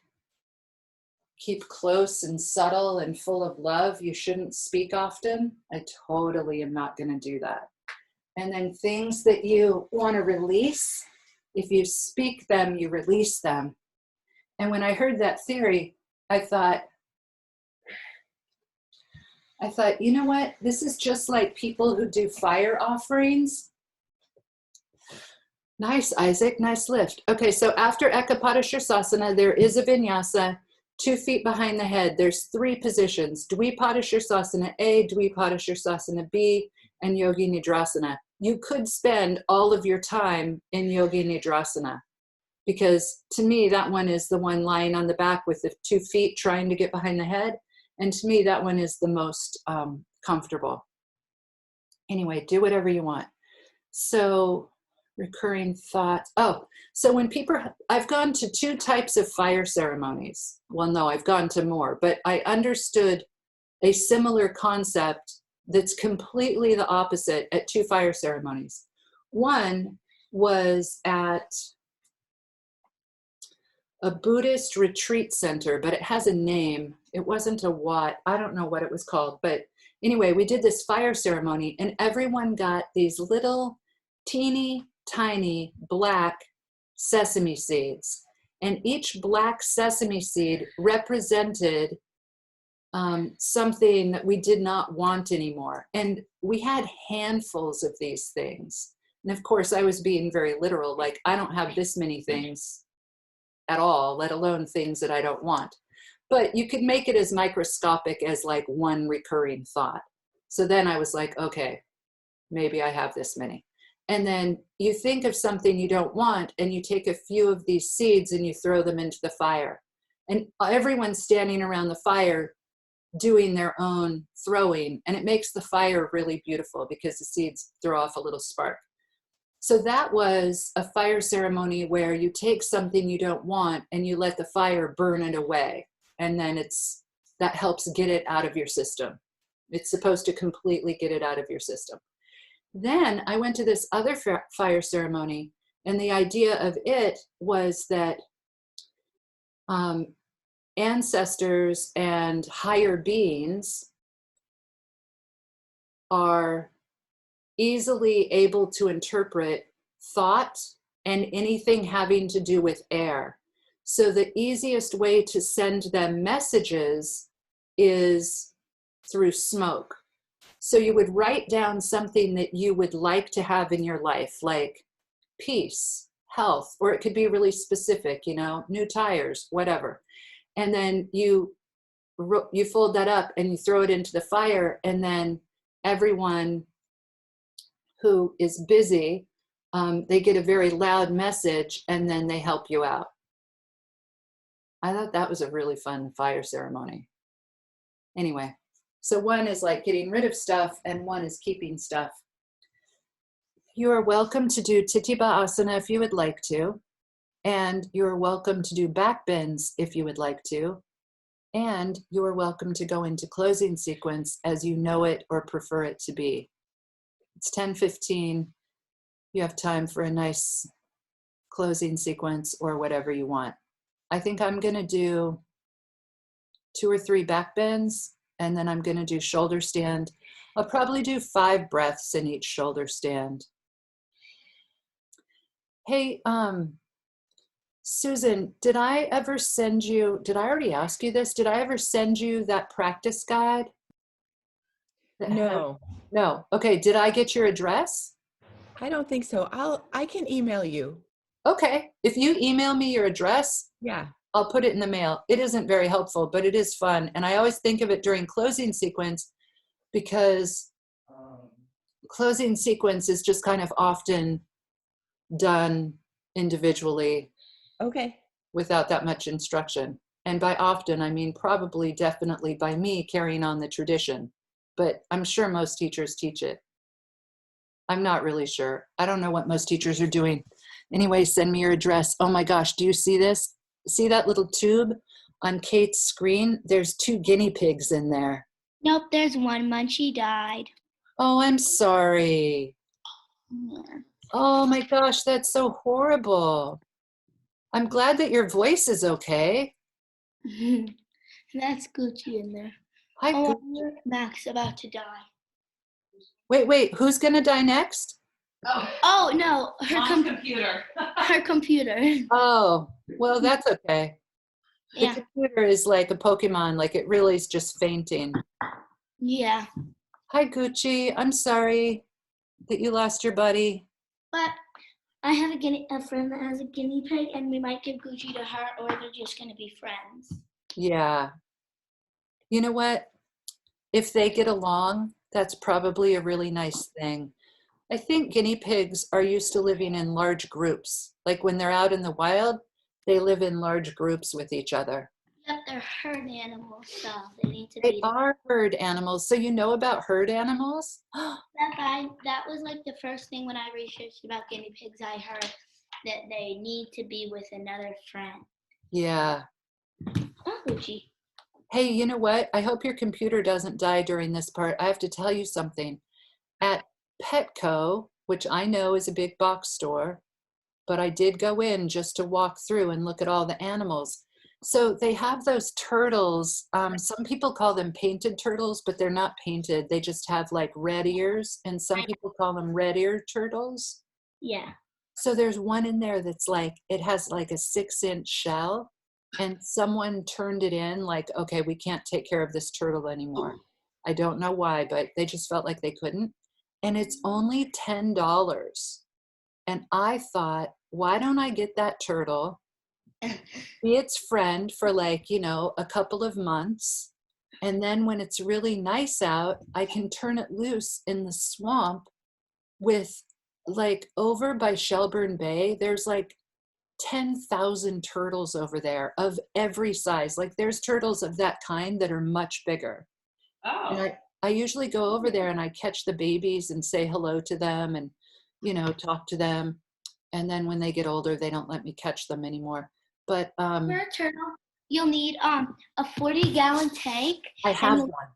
keep close and subtle and full of love, you shouldn't speak often. I totally am not going to do that. And then things that you want to release, if you speak them, you release them. And when I heard that theory, I thought, you know what? This is just like people who do fire offerings. Nice, Isaac, nice lift. Okay, so after Ekapadashirsasana, there is a vinyasa, 2 feet behind the head. There's 3 positions, Dvipadashirsasana A, Dvipadashirsasana B, and Yogi Nidrasana. You could spend all of your time in Yogi Nidrasana, because to me, that one is the one lying on the back with the 2 feet trying to get behind the head. And to me, that one is the most comfortable. Anyway, do whatever you want. So recurring thoughts. Oh, so when people, I've gone to 2 types of fire ceremonies. Well, no, I've gone to more, but I understood a similar concept that's completely the opposite at 2 fire ceremonies. One was at a Buddhist retreat center, but it has a name. It wasn't a Wat. I don't know what it was called. But anyway, we did this fire ceremony and everyone got these little teeny tiny black sesame seeds. And each black sesame seed represented something that we did not want anymore. And we had handfuls of these things. And of course, I was being very literal, like, I don't have this many things at all, let alone things that I don't want. But you could make it as microscopic as like 1 recurring thought. So then I was like, okay, maybe I have this many. And then you think of something you don't want and you take a few of these seeds and you throw them into the fire. And everyone's standing around the fire doing their own throwing. And it makes the fire really beautiful because the seeds throw off a little spark. So that was a fire ceremony where you take something you don't want and you let the fire burn it away. And then that helps get it out of your system. It's supposed to completely get it out of your system. Then I went to this other fire ceremony, and the idea of it was that ancestors and higher beings are easily able to interpret thought and anything having to do with air. So the easiest way to send them messages is through smoke. So you would write down something that you would like to have in your life, like peace, health, or it could be really specific, you know, new tires, whatever. And then you fold that up and you throw it into the fire, and then everyone who is busy, they get a very loud message, and then they help you out. I thought that was a really fun fire ceremony. Anyway, so one is like getting rid of stuff, and one is keeping stuff. You are welcome to do Titiba Asana if you would like to, and you're welcome to do back bends if you would like to, and you are welcome to go into closing sequence as you know it or prefer it to be. It's 10:15. You have time for a nice closing sequence or whatever you want. I think I'm going to do 2 or 3 back bends, and then I'm going to do shoulder stand. I'll probably do 5 breaths in each shoulder stand. Hey, Susan, did I ever send you, did I already ask you this? Did I ever send you that practice guide? No, No. Okay. Did I get your address? I don't think so. I can email you. Okay. If you email me your address, Yeah. I'll put it in the mail. It isn't very helpful, but it is fun. And I always think of it during closing sequence, because closing sequence is just kind of often done individually Okay. without that much instruction. And by often, I mean probably definitely by me carrying on the tradition, but I'm sure most teachers teach it. I'm not really sure. I don't know what most teachers are doing. Anyway, send me your address. Oh my gosh, do you see this? See that little tube on Kate's screen? There's 2 guinea pigs in there. Nope, there's one. Munchie died. Oh, I'm sorry. Yeah. Oh my gosh, that's so horrible. I'm glad that your voice is okay. That's Gucci in there. Hi, Oh, Gucci. Mac's about to die. Wait, who's gonna die next? Oh no, Mom's computer. her computer. Oh, well, that's okay. The Yeah, computer is like a Pokemon, like it really is just fainting. yeah. Hi, Gucci. I'm sorry that you lost your buddy. But I have a friend that has a guinea pig, and we might give Gucci to her, or they're just gonna be friends. Yeah. You know what? If they get along, that's probably a really nice thing. I think guinea pigs are used to living in large groups. Like when they're out in the wild, they live in large groups with each other. Yep, they're herd animals, so they need to They be. are herd animals. So you know about herd animals? That was like the first thing when I researched about guinea pigs. I heard that they need to be with another friend. Yeah. Oh, Gucci. Hey, you know what? I hope your computer doesn't die during this part. I have to tell you something. At Petco, which I know is a big box store, but I did go in just to walk through and look at all the animals. So they have those turtles. Some people call them painted turtles, but they're not painted. They just have like red ears, and some people call them red ear turtles. Yeah. So there's one in there that's like, it has like a 6-inch shell, and someone turned it in like, okay, we can't take care of this turtle anymore. I don't know why, but they just felt like they couldn't. And it's only $10. And I thought, why don't I get that turtle, be its friend for like, you know, a couple of months. And then when it's really nice out, I can turn it loose in the swamp with like over by Shelburne Bay. There's like 10,000 turtles over there of every size. Like there's turtles of that kind that are much bigger. And Oh. I usually go over there and I catch the babies and say hello to them and, you know, talk to them. And then when they get older, they don't let me catch them anymore. But For a turtle, you'll need a 40-gallon tank. I have and one.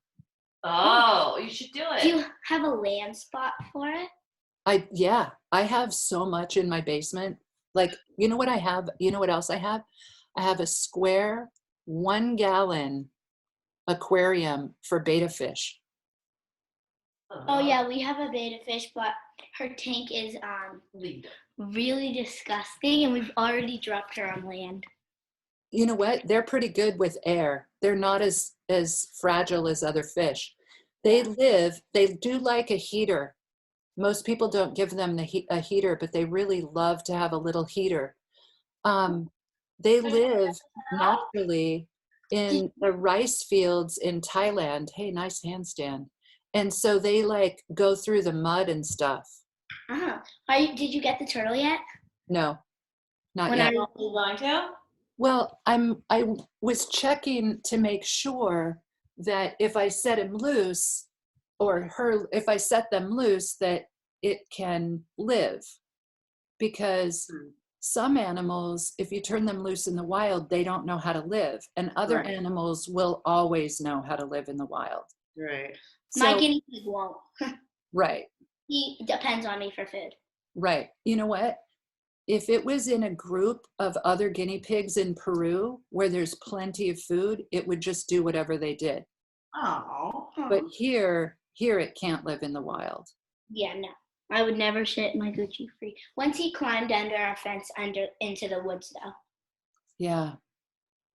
Oh, you should do Do it. you have a land spot for it? I have so much in my basement. Like, you know what I have? You know what else I have? I have a square 1-gallon aquarium for betta fish. Oh yeah, we have a betta fish, but her tank is Leave it. really disgusting, and we've already dropped her on land. You know what? They're pretty good with air. They're not as fragile as other fish. They do like a heater. Most people don't give them a heater, but they really love to have a little heater. They live naturally in the rice fields in Thailand. Hey, nice handstand. And so they like go through the mud and stuff. Did you get the turtle yet? No, not When yet. You going to? Well, I was checking to make sure that if I set him loose, if I set them loose, that it can live. Because some animals, if you turn them loose in the wild, they don't know how to live. And other Right. animals will always know how to live in the wild. Right. My So, guinea pig won't. right, He depends on me for food. right. You know what? If it was in a group of other guinea pigs in Peru where there's plenty of food, it would just do whatever they did. Oh. But here it can't live in the wild. Yeah, no. I would never set my Gucci free. Once he climbed under our fence into the woods though. Yeah.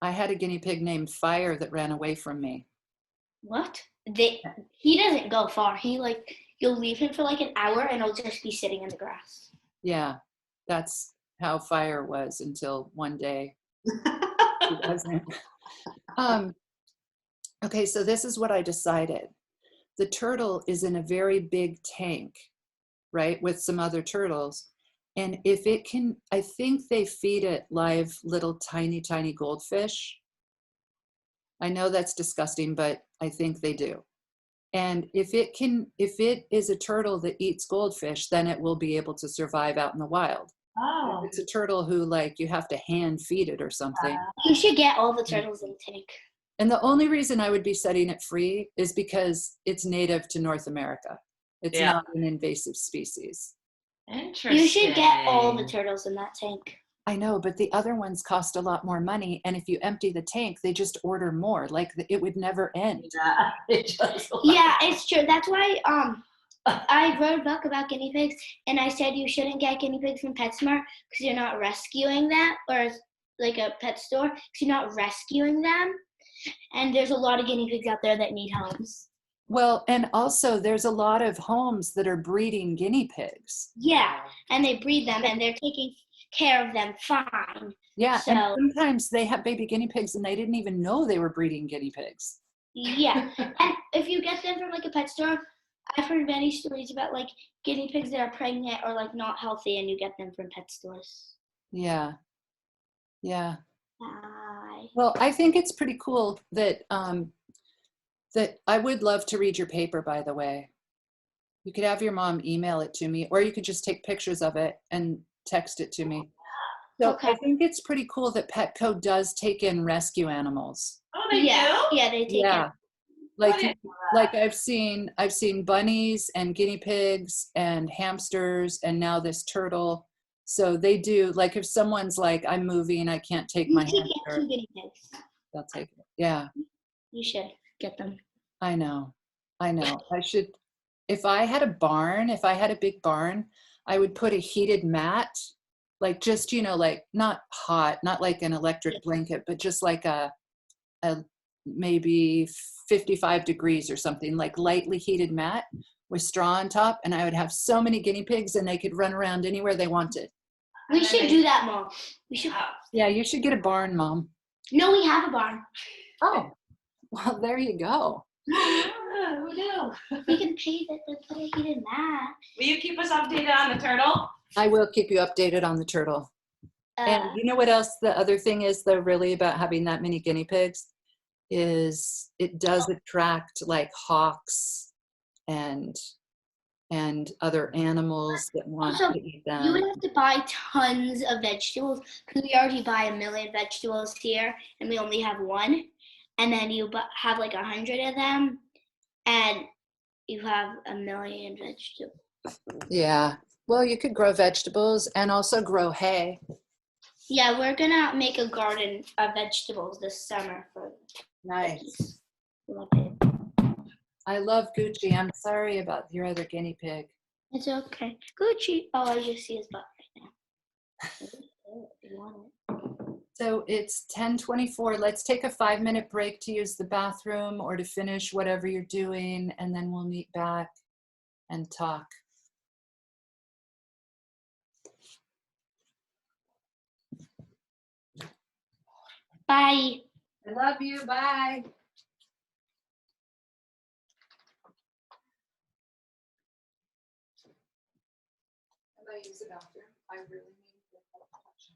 I had a guinea pig named Fire that ran away from me. What? He doesn't go far. You'll leave him for like an hour and he'll just be sitting in the grass. Yeah. That's how Fire was until one day he wasn't. Okay, so this is what I decided. The turtle is in a very big tank, right, with some other turtles. And if it can, I think they feed it live little tiny, tiny goldfish. I know that's disgusting, but I think they do. And if it is a turtle that eats goldfish, then it will be able to survive out in the wild. Oh. If it's a turtle who like you have to hand feed it or something. You should get all the turtles in the tank. And the only reason I would be setting it free is because it's native to North America. It's not an invasive species. Interesting. You should get all the turtles in that tank. I know, but the other ones cost a lot more money. And if you empty the tank, they just order more. Like it would never end. Yeah, It's true. That's why I wrote a book about guinea pigs, and I said you shouldn't get guinea pigs from PetSmart because you're not rescuing them, or like a pet store because you're not rescuing them. And there's a lot of guinea pigs out there that need homes. Well, and also there's a lot of homes that are breeding guinea pigs. Yeah, and they breed them, and they're taking care of them fine. Yeah, So, and sometimes they have baby guinea pigs and they didn't even know they were breeding guinea pigs. Yeah, and if you get them from like a pet store, I've heard many stories about like guinea pigs that are pregnant or like not healthy, and you get them from pet stores. Yeah. Yeah. Bye. Well, I think it's pretty cool that that I would love to read your paper, by the way. You could have your mom email it to me, or you could just take pictures of it and text it to me. So Okay. I think it's pretty cool that Petco does take in rescue animals. Oh, they do? Yeah, they take it. Like I've seen bunnies and guinea pigs and hamsters and now this turtle. So they do, like if someone's like, I'm moving, I can't take You my should get hamster, 2 guinea pigs. they'll take it. Yeah, You should get them. I know. I should, if I had a big barn, I would put a heated mat, like just, like not hot, not like an electric blanket, but just like a maybe 55 degrees or something, like lightly heated mat with straw on top. And I would have so many guinea pigs and they could run around anywhere they wanted. We should do that, Mom. We should. Yeah, you should get a barn, Mom. No, we have a barn. Oh, well, there you go. Who knew? We can pave it with a heated mat. Will you keep us updated on the turtle? I will keep you updated on the turtle. And you know what else the other thing is, though, really about having that many guinea pigs is it does attract like hawks and other animals that want Also, to eat them. you would have to buy tons of vegetables because we already buy 1 million vegetables here and we only have 1. And then you have like 100 of them and you have 1 million vegetables. Yeah. Well, you could grow vegetables and also grow hay. Yeah, we're gonna make a garden of vegetables this summer for Nice. little pig. I love Gucci. I'm sorry about your other guinea pig. It's okay. Gucci. Oh, I just see his butt right now. You want it? So it's 10:24. Let's take a 5-minute break to use the bathroom or to finish whatever you're doing, and then we'll meet back and talk. Bye. I love you. Bye. How about use the bathroom? I really need the touch.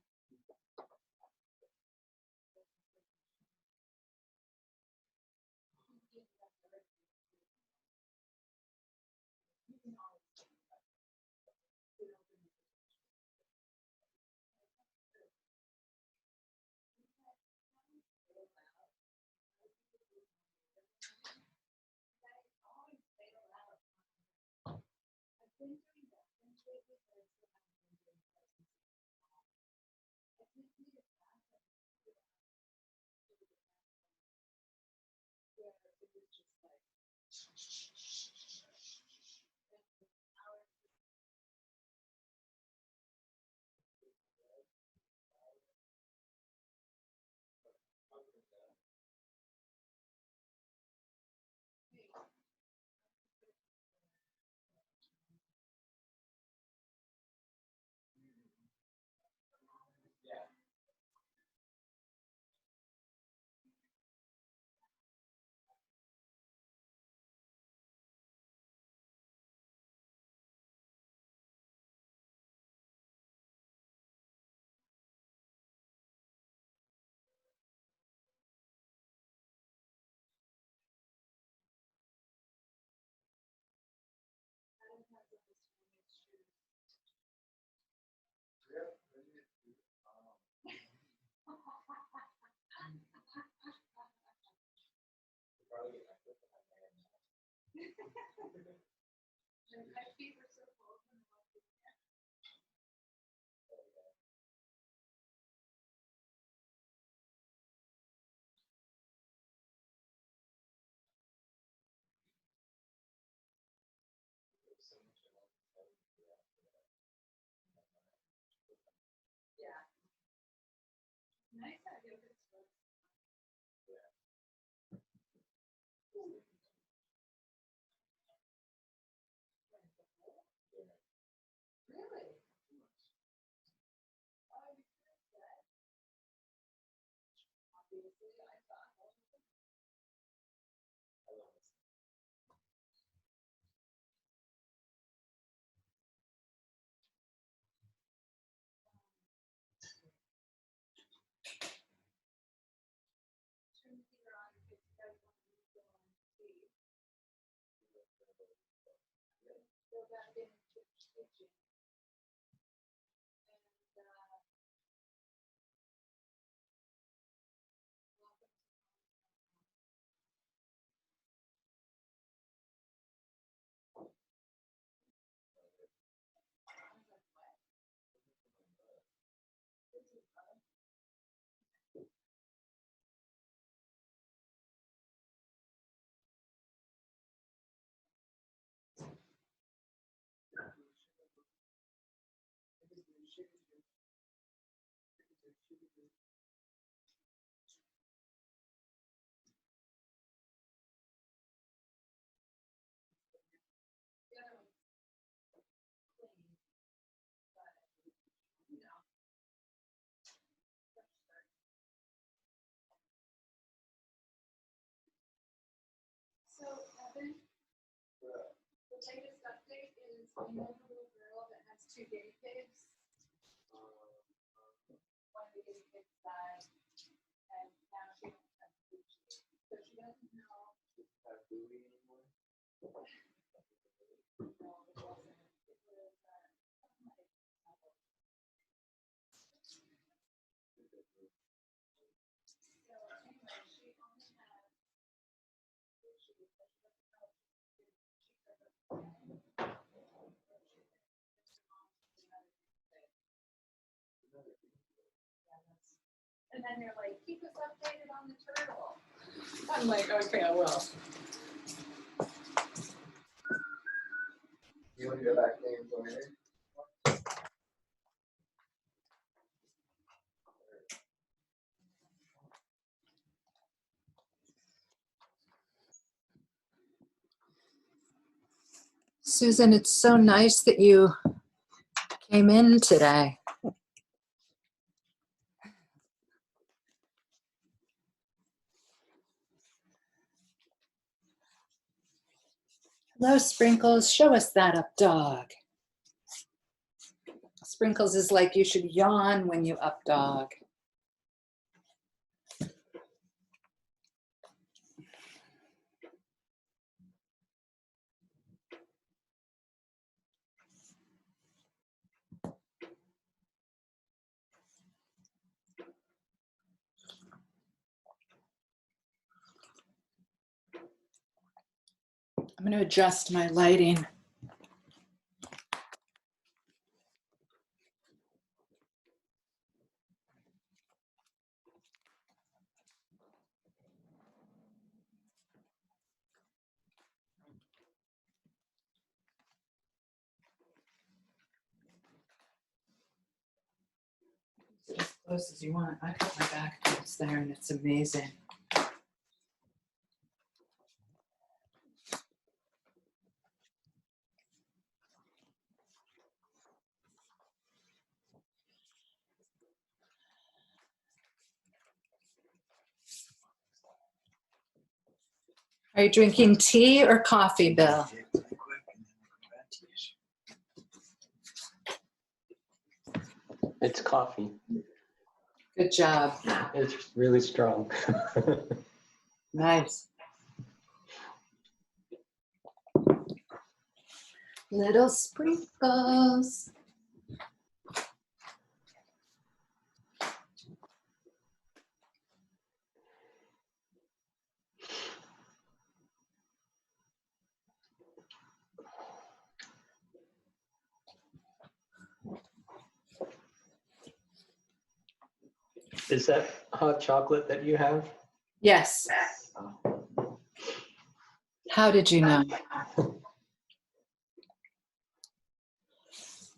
So, Evan, the latest update is we know the little girl that has 2 guinea pigs. One of the guinea pigs died, and now she doesn't have food to eat. So she doesn't know. No, it wasn't. It was something like apple. So anyway, she only has issues, but she doesn't know if she can. And then you're like, keep us updated on the turtle. I'm like, okay, I will. You want to go back there and join her? Susan, it's so nice that you came in today. Hello, Sprinkles. Show us that up dog. Sprinkles is like you should yawn when you up dog. I'm going to adjust my lighting. As close as you want. I got my back towards there and it's amazing. Are you drinking tea or coffee, Bill? It's coffee. Good job. It's really strong. Nice. Little sprinkles. Is that hot chocolate that you have? Yes. How did you know?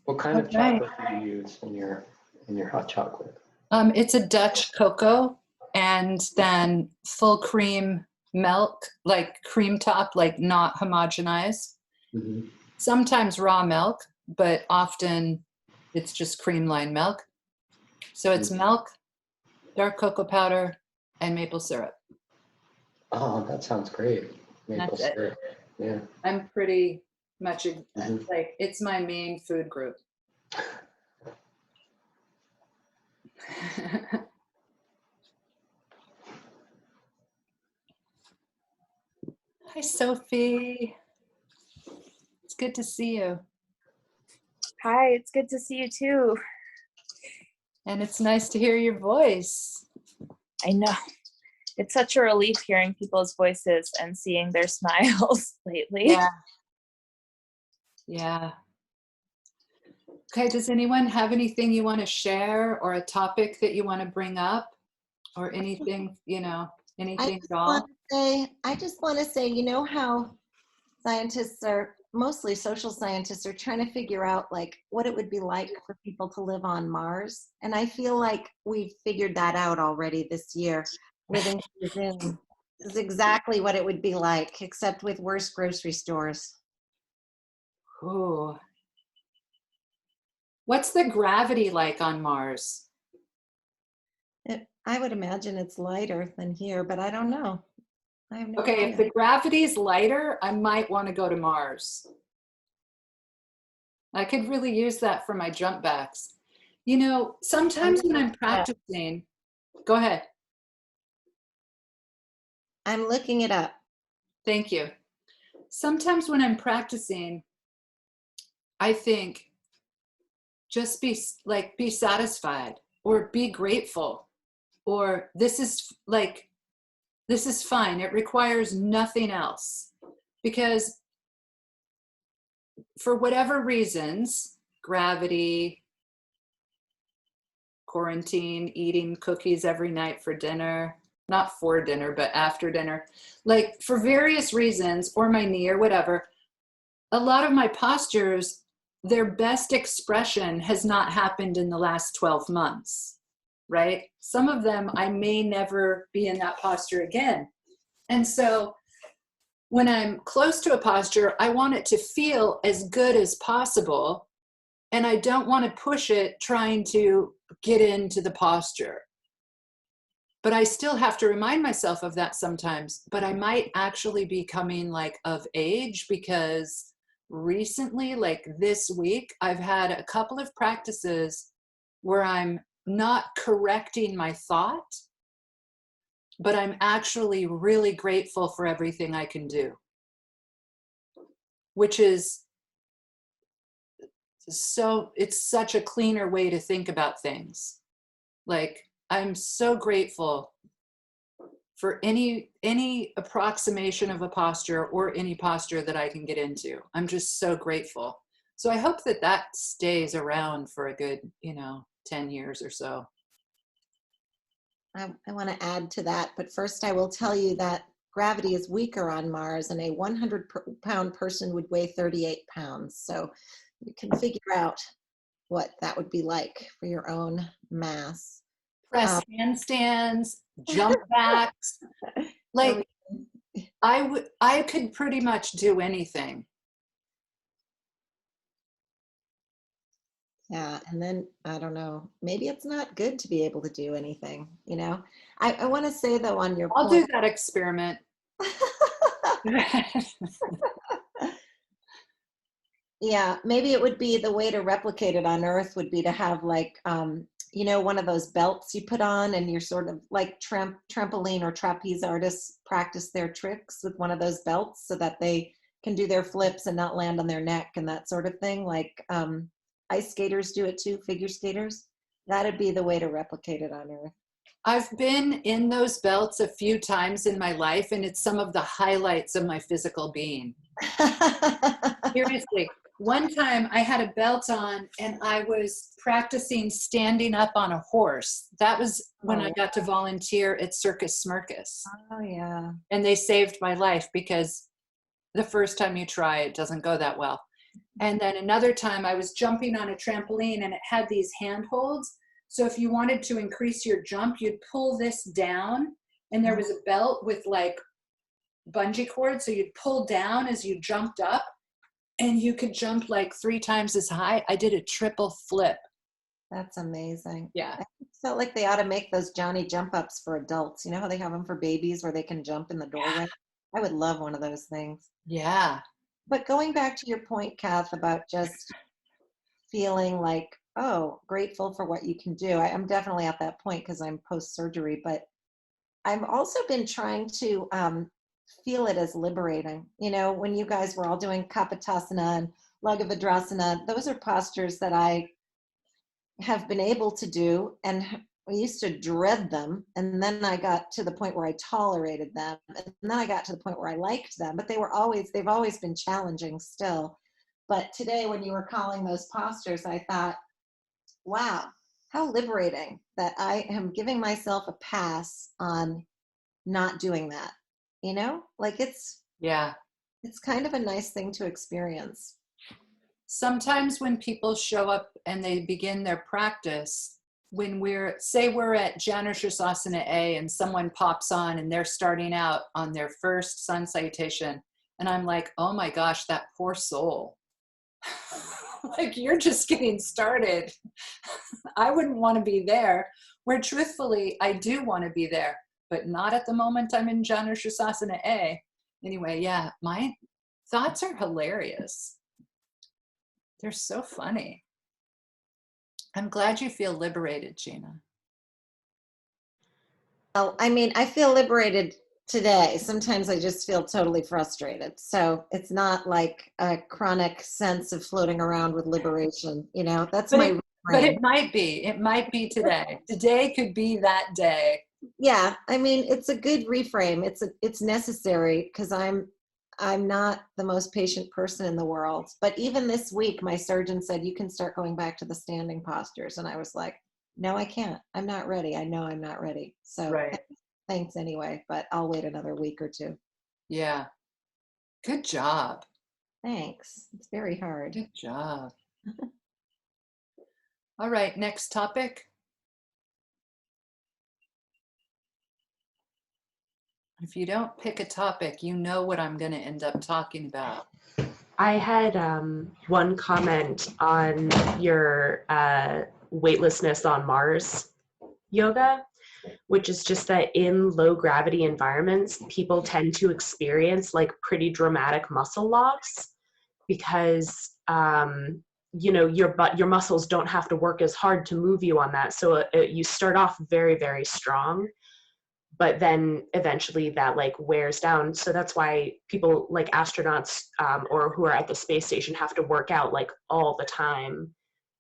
What kind of Okay. chocolate do you use in your hot chocolate? It's a Dutch cocoa and then full cream milk, like cream top, like not homogenized. Mm-hmm. Sometimes raw milk, but often it's just cream line milk. So it's milk, dark cocoa powder, and maple syrup. Oh, that sounds great. Maple That's it. syrup. Yeah. I'm pretty much Mhm. like, it's my main food group. Hi, Sophie. It's good to see you. Hi, it's good to see you too. And it's nice to hear your voice. I know. It's such a relief hearing people's voices and seeing their smiles lately. Yeah. Yeah. Okay, does anyone have anything you want to share or a topic that you want to bring up or anything, anything at all? I just want to say, you know how scientists are, mostly social scientists, are trying to figure out like what it would be like for people to live on Mars. And I feel like we've figured that out already this year. Living within is exactly what it would be like, except with worse grocery stores. Ooh. What's the gravity like on Mars? I would imagine it's lighter than here, but I don't know. I have no Okay, idea. if the gravity is lighter, I might want to go to Mars. I could really use that for my jump backs. Sometimes when I'm practicing, go ahead. I'm looking it up. Thank you. Sometimes when I'm practicing, I think just be satisfied or be grateful, or this is fine. It requires nothing else, because for whatever reasons, gravity, quarantine, eating cookies every night for dinner, not for dinner, but after dinner, like for various reasons, or my knee or whatever, a lot of my postures, their best expression has not happened in the last 12 months, right? Some of them, I may never be in that posture again. And so when I'm close to a posture, I want it to feel as good as possible. And I don't want to push it trying to get into the posture. But I still have to remind myself of that sometimes. But I might actually be coming like of age, because recently, like this week, I've had a couple of practices where I'm not correcting my thought, but I'm actually really grateful for everything I can do, which is so, it's such a cleaner way to think about things. Like, I'm so grateful for any approximation of a posture or any posture that I can get into. I'm just so grateful. So I hope that that stays around for a good, 10 years or so. I want to add to that, but first I will tell you that gravity is weaker on Mars, and a 100-pound person would weigh 38 pounds. So you can figure out what that would be like for your own mass. Press handstands, jump backs. Like, I could pretty much do anything. Yeah, and then I don't know, maybe it's not good to be able to do anything, I want to say though, on your I'll point, do that experiment. yeah, maybe it would be the way to replicate it on Earth would be to have like, one of those belts you put on, and you're sort of like trampoline or trapeze artists practice their tricks with one of those belts so that they can do their flips and not land on their neck and that sort of thing. Like ice skaters do it too, figure skaters. That'd be the way to replicate it on Earth. I've been in those belts a few times in my life, and it's some of the highlights of my physical being. Seriously. One time I had a belt on and I was practicing standing up on a horse. That was when I got to volunteer at Circus Smirkus. Oh, yeah. And they saved my life, because the first time you try, it doesn't go that well. And then another time I was jumping on a trampoline, and it had these handholds. So if you wanted to increase your jump, you'd pull this down, and there was a belt with like bungee cord. So you'd pull down as you jumped up, and you could jump like 3 times as high. I did a triple flip. That's amazing. Yeah. I felt like they ought to make those Johnny jump ups for adults. You know how they have them for babies where they can jump in the doorway? I would love one of those things. Yeah. But going back to your point, Kath, about just feeling like, oh, grateful for what you can do. I'm definitely at that point because I'm post-surgery, but I've also been trying to feel it as liberating. When you guys were all doing Kapotasana and Lagavadrasana, those are postures that I have been able to do, and I used to dread them, and then I got to the point where I tolerated them, and then I got to the point where I liked them, but they've always been challenging still. But today, when you were calling those postures, I thought, wow, how liberating that I am giving myself a pass on not doing that. Like it's kind of a nice thing to experience. Sometimes when people show up and they begin their practice, when we're at Janu Chasana A and someone pops on and they're starting out on their first sun salutation, and I'm like, oh my gosh, that poor soul. Like, you're just getting started. I wouldn't want to be there. Where truthfully, I do want to be there, but not at the moment I'm in Janu Chasana A. Anyway, yeah, my thoughts are hilarious. They're so funny. I'm glad you feel liberated, Gina. Well, I mean, I feel liberated today. Sometimes I just feel totally frustrated. So it's not like a chronic sense of floating around with liberation. That's my But it might be. It might be today. Today could be that day. Yeah, I mean, it's a good reframe. It's necessary because I'm not the most patient person in the world. But even this week, my surgeon said, you can start going back to the standing postures. And I was like, no, I can't. I'm not ready. I know I'm not ready. So Right. thanks anyway, but I'll wait another week or two. Yeah. Good job. Thanks. It's very hard. Good job. All right, next topic. If you don't pick a topic, you know what I'm going to end up talking about. I had one comment on your weightlessness on Mars yoga, which is just that in low gravity environments, people tend to experience like pretty dramatic muscle loss because your muscles don't have to work as hard to move you on that. So you start off very, very strong, but then eventually that like wears down. So that's why people like astronauts or who are at the space station have to work out like all the time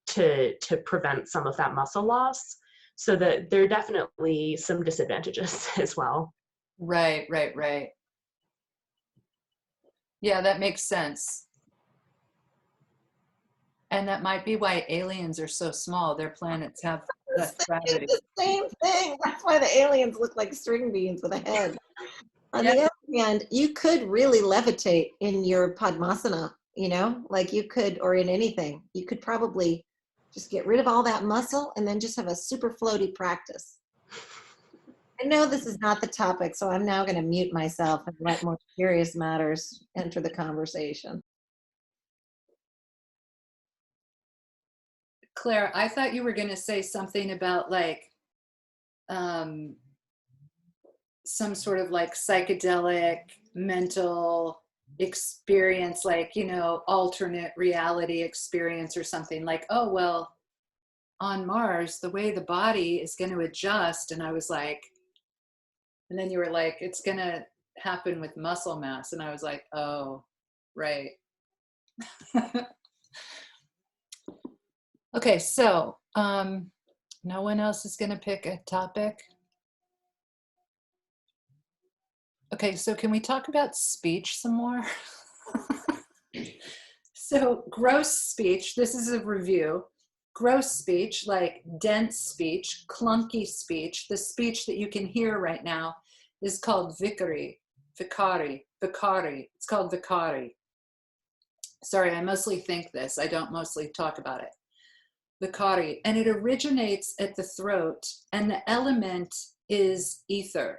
to prevent some of that muscle loss. So that there are definitely some disadvantages as well. Right. Yeah, that makes sense. And that might be why aliens are so small. Their planets have less gravity. It's the same thing. That's why the aliens look like string beans with a head. On the other hand, you could really levitate in your Padmasana, like you could, or in anything. You could probably just get rid of all that muscle and then just have a super floaty practice. I know this is not the topic, so I'm now going to mute myself and let more serious matters enter the conversation. Claire, I thought you were going to say something about like some sort of like psychedelic mental experience, like, alternate reality experience or something like, oh, well, on Mars, the way the body is going to adjust. And I was like, and then you were like, it's going to happen with muscle mass. And I was like, oh, right. Okay, so no one else is going to pick a topic. Okay, so can we talk about speech some more? So gross speech, this is a review. Gross speech, like dense speech, clunky speech, the speech that you can hear right now is called vikari. It's called vikari. Sorry, I mostly think this. I don't mostly talk about it. Vikari, and it originates at the throat, and the element is ether.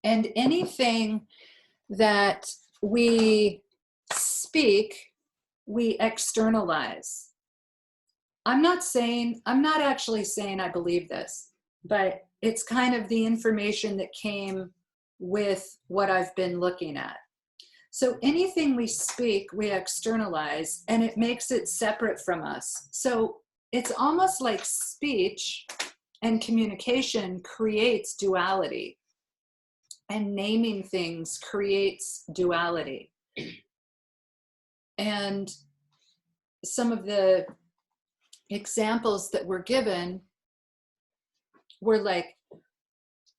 And anything that we speak, we externalize. I'm not actually saying I believe this, but it's kind of the information that came with what I've been looking at. So anything we speak, we externalize, and it makes it separate from us. So it's almost like speech and communication creates duality, and naming things creates duality. And some of the examples that were given were like,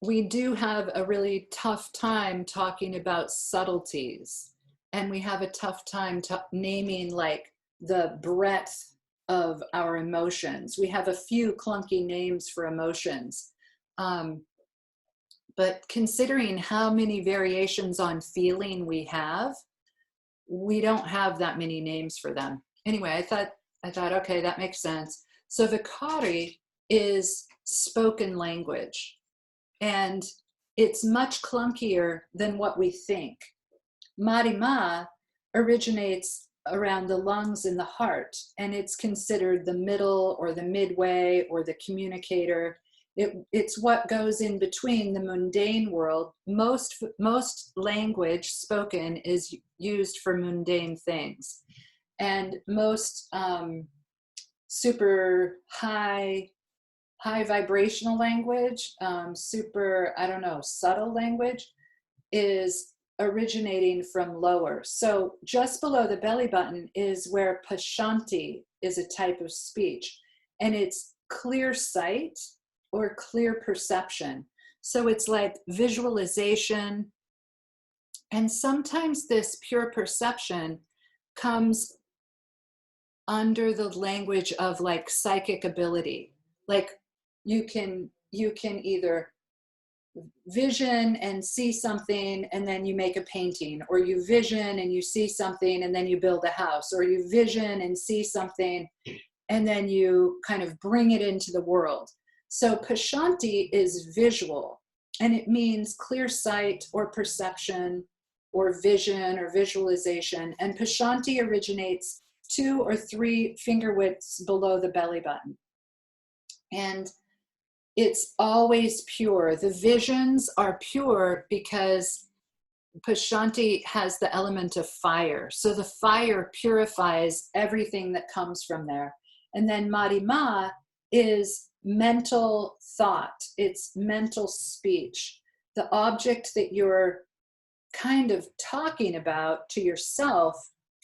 we do have a really tough time talking about subtleties, and we have a tough time naming like the breadth of our emotions. We have a few clunky names for emotions, but considering how many variations on feeling we have, we don't have that many names for them. Anyway, I thought, okay, that makes sense. So Vikari is spoken language, and it's much clunkier than what we think. Marima originates around the lungs and the heart, and it's considered the middle or the midway or the communicator. It's what goes in between the mundane world. Most language spoken is used for mundane things, and most super high vibrational language, subtle language is originating from lower. So just below the belly button is where Pashanti is a type of speech, and it's clear sight or clear perception. So it's like visualization. And sometimes this pure perception comes under the language of like psychic ability. Like you can either vision and see something and then you make a painting, or you vision and you see something and then you build a house, or you vision and see something and then you kind of bring it into the world. So pashanti is visual, and it means clear sight or perception or vision or visualization. And pashanti originates 2 or 3 finger widths below the belly button. And it's always pure. The visions are pure because pashanti has the element of fire. So the fire purifies everything that comes from there. And then marima is mental thought. It's mental speech. The object that you're kind of talking about to yourself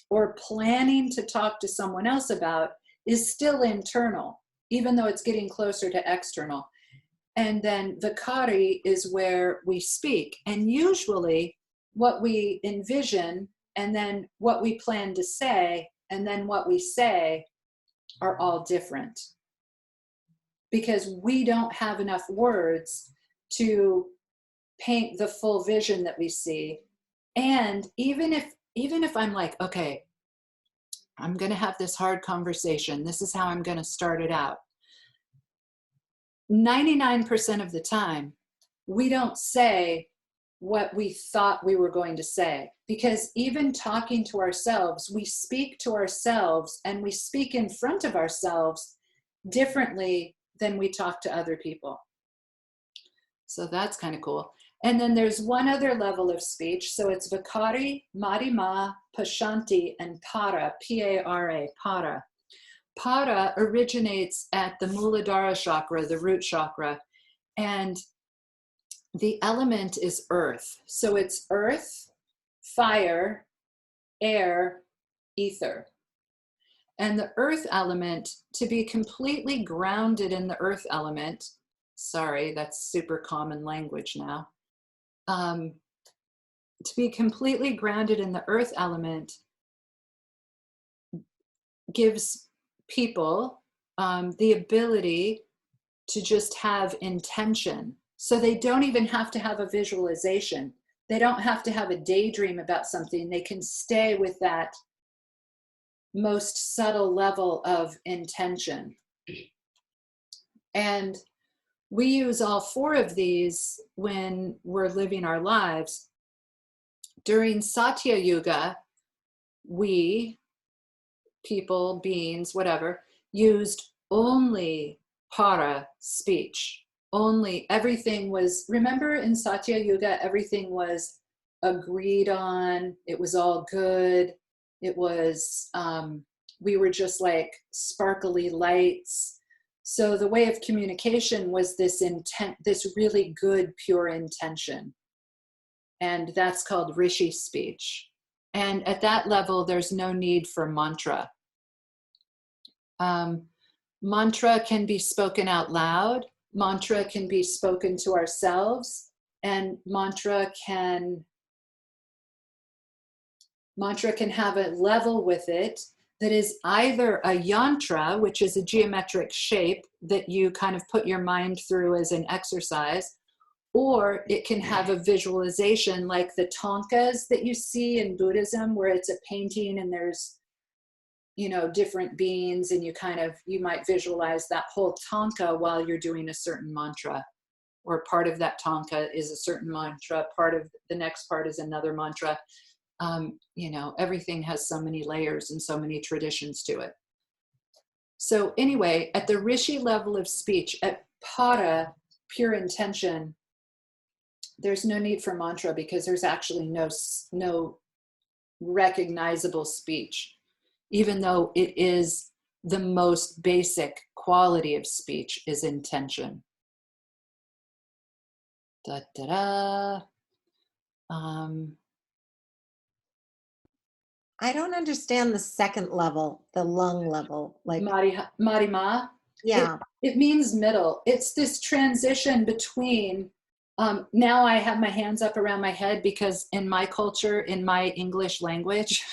or planning to talk to someone else about is still internal, even though it's getting closer to external. And then vikari is where we speak. And usually what we envision and then what we plan to say and then what we say are all different, because we don't have enough words to paint the full vision that we see. And even if I'm like, okay, I'm going to have this hard conversation, this is how I'm going to start it out, 99% of the time, we don't say what we thought we were going to say. Because even talking to ourselves, we speak to ourselves and we speak in front of ourselves differently than we talk to other people. So that's kind of cool. And then there's one other level of speech. So it's vikari, marima, pashanti, and para, P-A-R-A, para. Para originates at the Muladhara chakra, the root chakra, and the element is earth. So it's earth, fire, air, ether. And the earth element, to be completely grounded in the earth element, sorry, that's super common language now. To be completely grounded in the earth element gives people the ability to just have intention. So they don't even have to have a visualization. They don't have to have a daydream about something. They can stay with that most subtle level of intention. And we use all 4 of these when we're living our lives. During Satya Yuga, we, people, beings, whatever, used only para speech. Only, everything was, remember in Satya Yuga, everything was agreed on. It was all good. It was, we were just like sparkly lights. So the way of communication was this intent, this really good, pure intention. And that's called rishi speech. And at that level, there's no need for mantra. Mantra can be spoken out loud. Mantra can be spoken to ourselves. And mantra can have a level with it that is either a yantra, which is a geometric shape that you kind of put your mind through as an exercise, or it can have a visualization like the tankas that you see in Buddhism, where it's a painting and there's, you know, different beings, and you might visualize that whole tanka while you're doing a certain mantra, or part of that tanka is a certain mantra, part of the next part is another mantra. You know, everything has so many layers and so many traditions to it. So anyway, at the rishi level of speech, at para, pure intention, there's no need for mantra because there's actually no recognizable speech, even though it is the most basic quality of speech is intention. Da, da, da. I don't understand the second level, the lung level. Like, Marima. yeah. It means middle. It's this transition between, now I have my hands up around my head because in my culture, in my English language,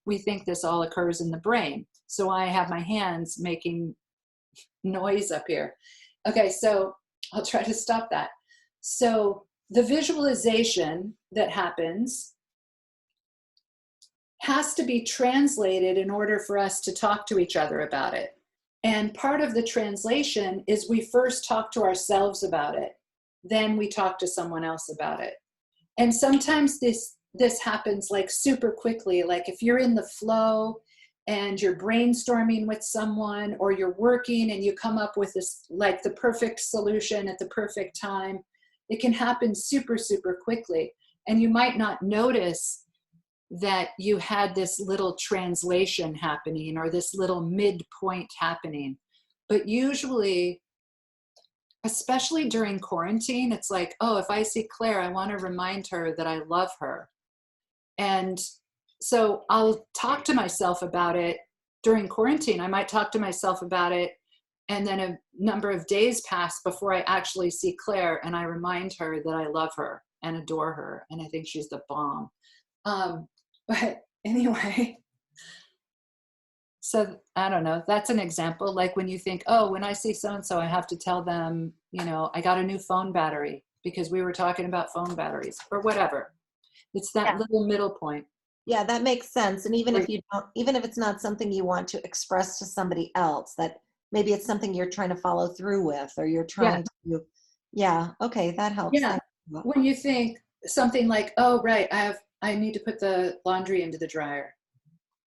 we think this all occurs in the brain. So I have my hands making noise up here. Okay, so I'll try to stop that. So the visualization that happens has to be translated in order for us to talk to each other about it. And part of the translation is we first talk to ourselves about it, then we talk to someone else about it. And sometimes this happens like super quickly, like if you're in the flow and you're brainstorming with someone, or you're working and you come up with this, like the perfect solution at the perfect time, it can happen super, super quickly. And you might not notice that you had this little translation happening or this little midpoint happening. But usually, especially during quarantine, it's like, oh, if I see Claire, I want to remind her that I love her. And so I'll talk to myself about it during quarantine. I might talk to myself about it, and then a number of days pass before I actually see Claire, and I remind her that I love her and adore her, and I think she's the bomb. But anyway, so I don't know, that's an example. Like when you think, oh, when I see so-and-so, I have to tell them, you know, I got a new phone battery because we were talking about phone batteries or whatever. It's that little middle point. Yeah, that makes sense. And even if you don't, even if it's not something you want to express to somebody else, that maybe it's something you're trying to follow through with, or you're trying to, okay, that helps. Yeah, when you think something like, oh, right, I need to put the laundry into the dryer.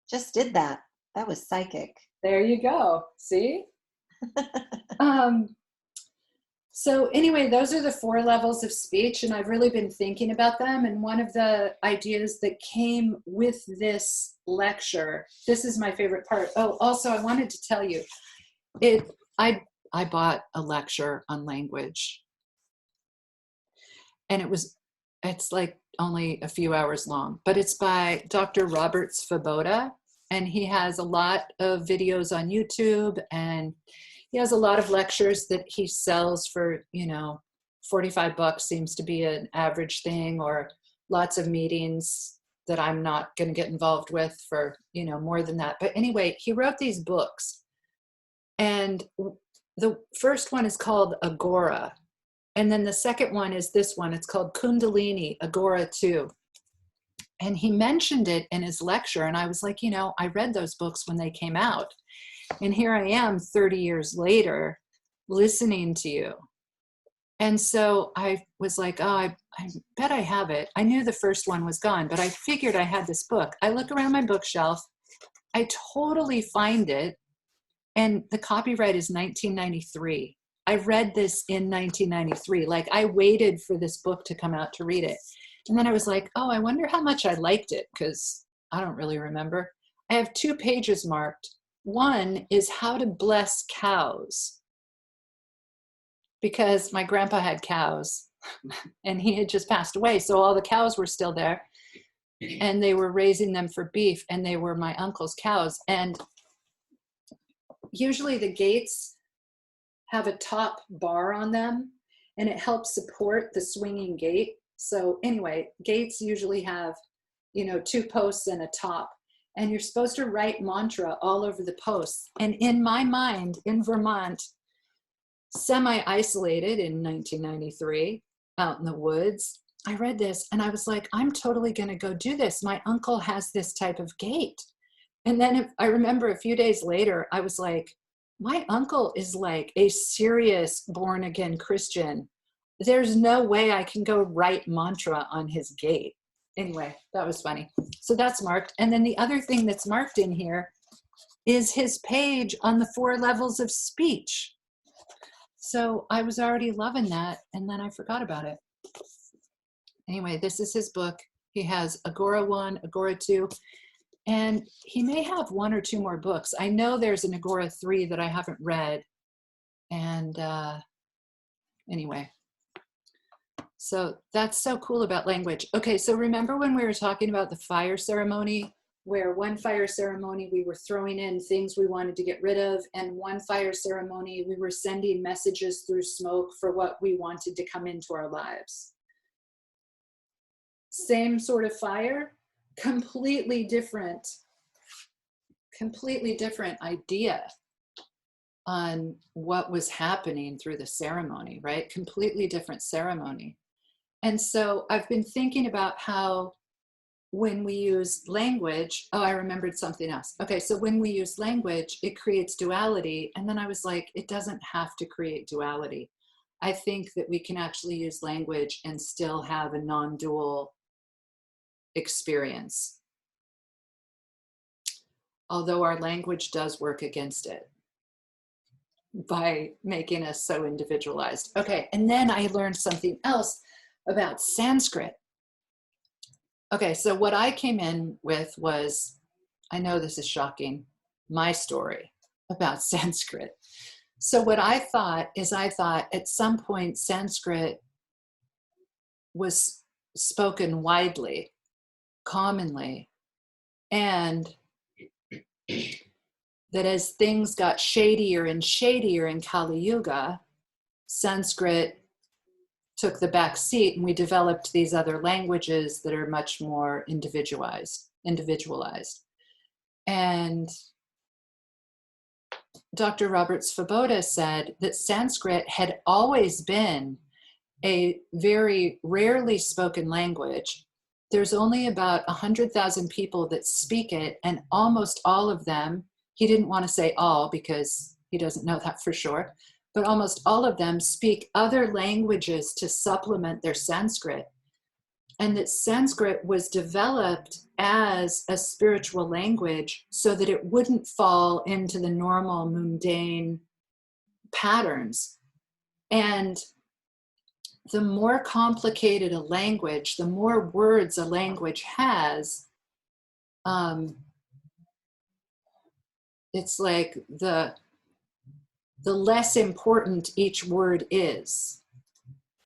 Just did that. That was psychic. There you go. See? So anyway, those are the 4 levels of speech, and I've really been thinking about them. And one of the ideas that came with this lecture, this is my favorite part. Oh, also, I wanted to tell you, I bought a lecture on language, and it's like only a few hours long, but it's by Dr. Robert Svoboda, and he has a lot of videos on YouTube, and he has a lot of lectures that he sells for, you know, $45 seems to be an average thing, or lots of meetings that I'm not going to get involved with for, you know, more than that. But anyway, he wrote these books, and the first one is called Agora. And then the second one is this one. It's called Kundalini, Agora 2. And he mentioned it in his lecture. And I was like, you know, I read those books when they came out. And here I am 30 years later listening to you. And so I was like, oh, I bet I have it. I knew the first one was gone, but I figured I had this book. I look around my bookshelf. I totally find it. And the copyright is 1993. I read this in 1993. Like, I waited for this book to come out to read it. And then I was like, oh, I wonder how much I liked it, because I don't really remember. I have 2 pages marked. One is how to bless cows, because my grandpa had cows and he had just passed away. So all the cows were still there, and they were raising them for beef, and they were my uncle's cows. And usually the gates have a top bar on them, and it helps support the swinging gate. So anyway, gates usually have, you know, 2 posts and a top, and you're supposed to write mantra all over the posts. And in my mind, in Vermont, semi-isolated in 1993, out in the woods, I read this and I was like, I'm totally going to go do this. My uncle has this type of gate. And then I remember a few days later, I was like, my uncle is like a serious born again Christian. There's no way I can go write mantra on his gate. Anyway, that was funny. So that's marked. And then the other thing that's marked in here is his page on the 4 levels of speech. So I was already loving that, and then I forgot about it. Anyway, this is his book. He has Agora 1, Agora 2, and he may have 1 or 2 more books. I know there's an Agora 3 that I haven't read. And anyway, so that's so cool about language. Okay, so remember when we were talking about the fire ceremony, where one fire ceremony we were throwing in things we wanted to get rid of, and one fire ceremony we were sending messages through smoke for what we wanted to come into our lives. Same sort of fire, completely different idea. on what was happening through the ceremony, right? Completely different ceremony. And so I've been thinking about how when we use language, oh, I remembered something else. Okay, so when we use language, it creates duality. And then I was like, it doesn't have to create duality. I think that we can actually use language and still have a non-dual experience. Although our language does work against it by making us so individualized. Okay, and then I learned something else about Sanskrit. Okay, so what I came in with was, I know this is shocking, my story about Sanskrit. So what I thought is, I thought at some point Sanskrit was spoken widely, commonly, and that as things got shadier and shadier in Kali Yuga, Sanskrit took the back seat and we developed these other languages that are much more individualized. And Dr. Robert Svoboda said that Sanskrit had always been a very rarely spoken language. There's only about 100,000 people that speak it, and almost all of them, he didn't want to say all because he doesn't know that for sure, but almost all of them speak other languages to supplement their Sanskrit. And that Sanskrit was developed as a spiritual language so that it wouldn't fall into the normal mundane patterns. And the more complicated a language, the more words a language has, it's like the less important each word is.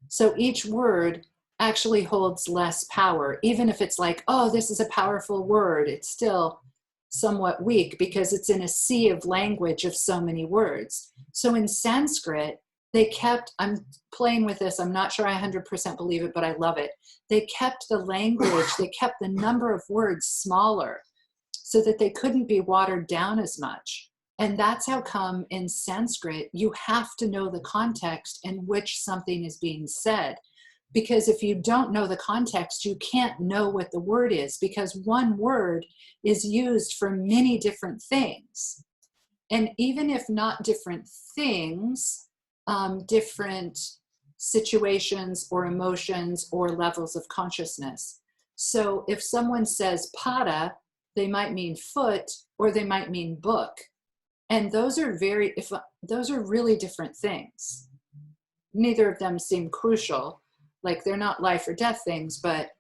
So each word actually holds less power. Even if it's like, oh, this is a powerful word, it's still somewhat weak because it's in a sea of language of so many words. So in Sanskrit, they kept, I'm playing with this, I'm not sure I 100% believe it, but I love it. They kept the language, they kept the number of words smaller so that they couldn't be watered down as much. And that's how come in Sanskrit, you have to know the context in which something is being said. Because if you don't know the context, you can't know what the word is, because one word is used for many different things. And even if not different things, different situations or emotions or levels of consciousness. So if someone says pada, they might mean foot or they might mean book. And those are those are really different things. Neither of them seem crucial, like they're not life or death things, but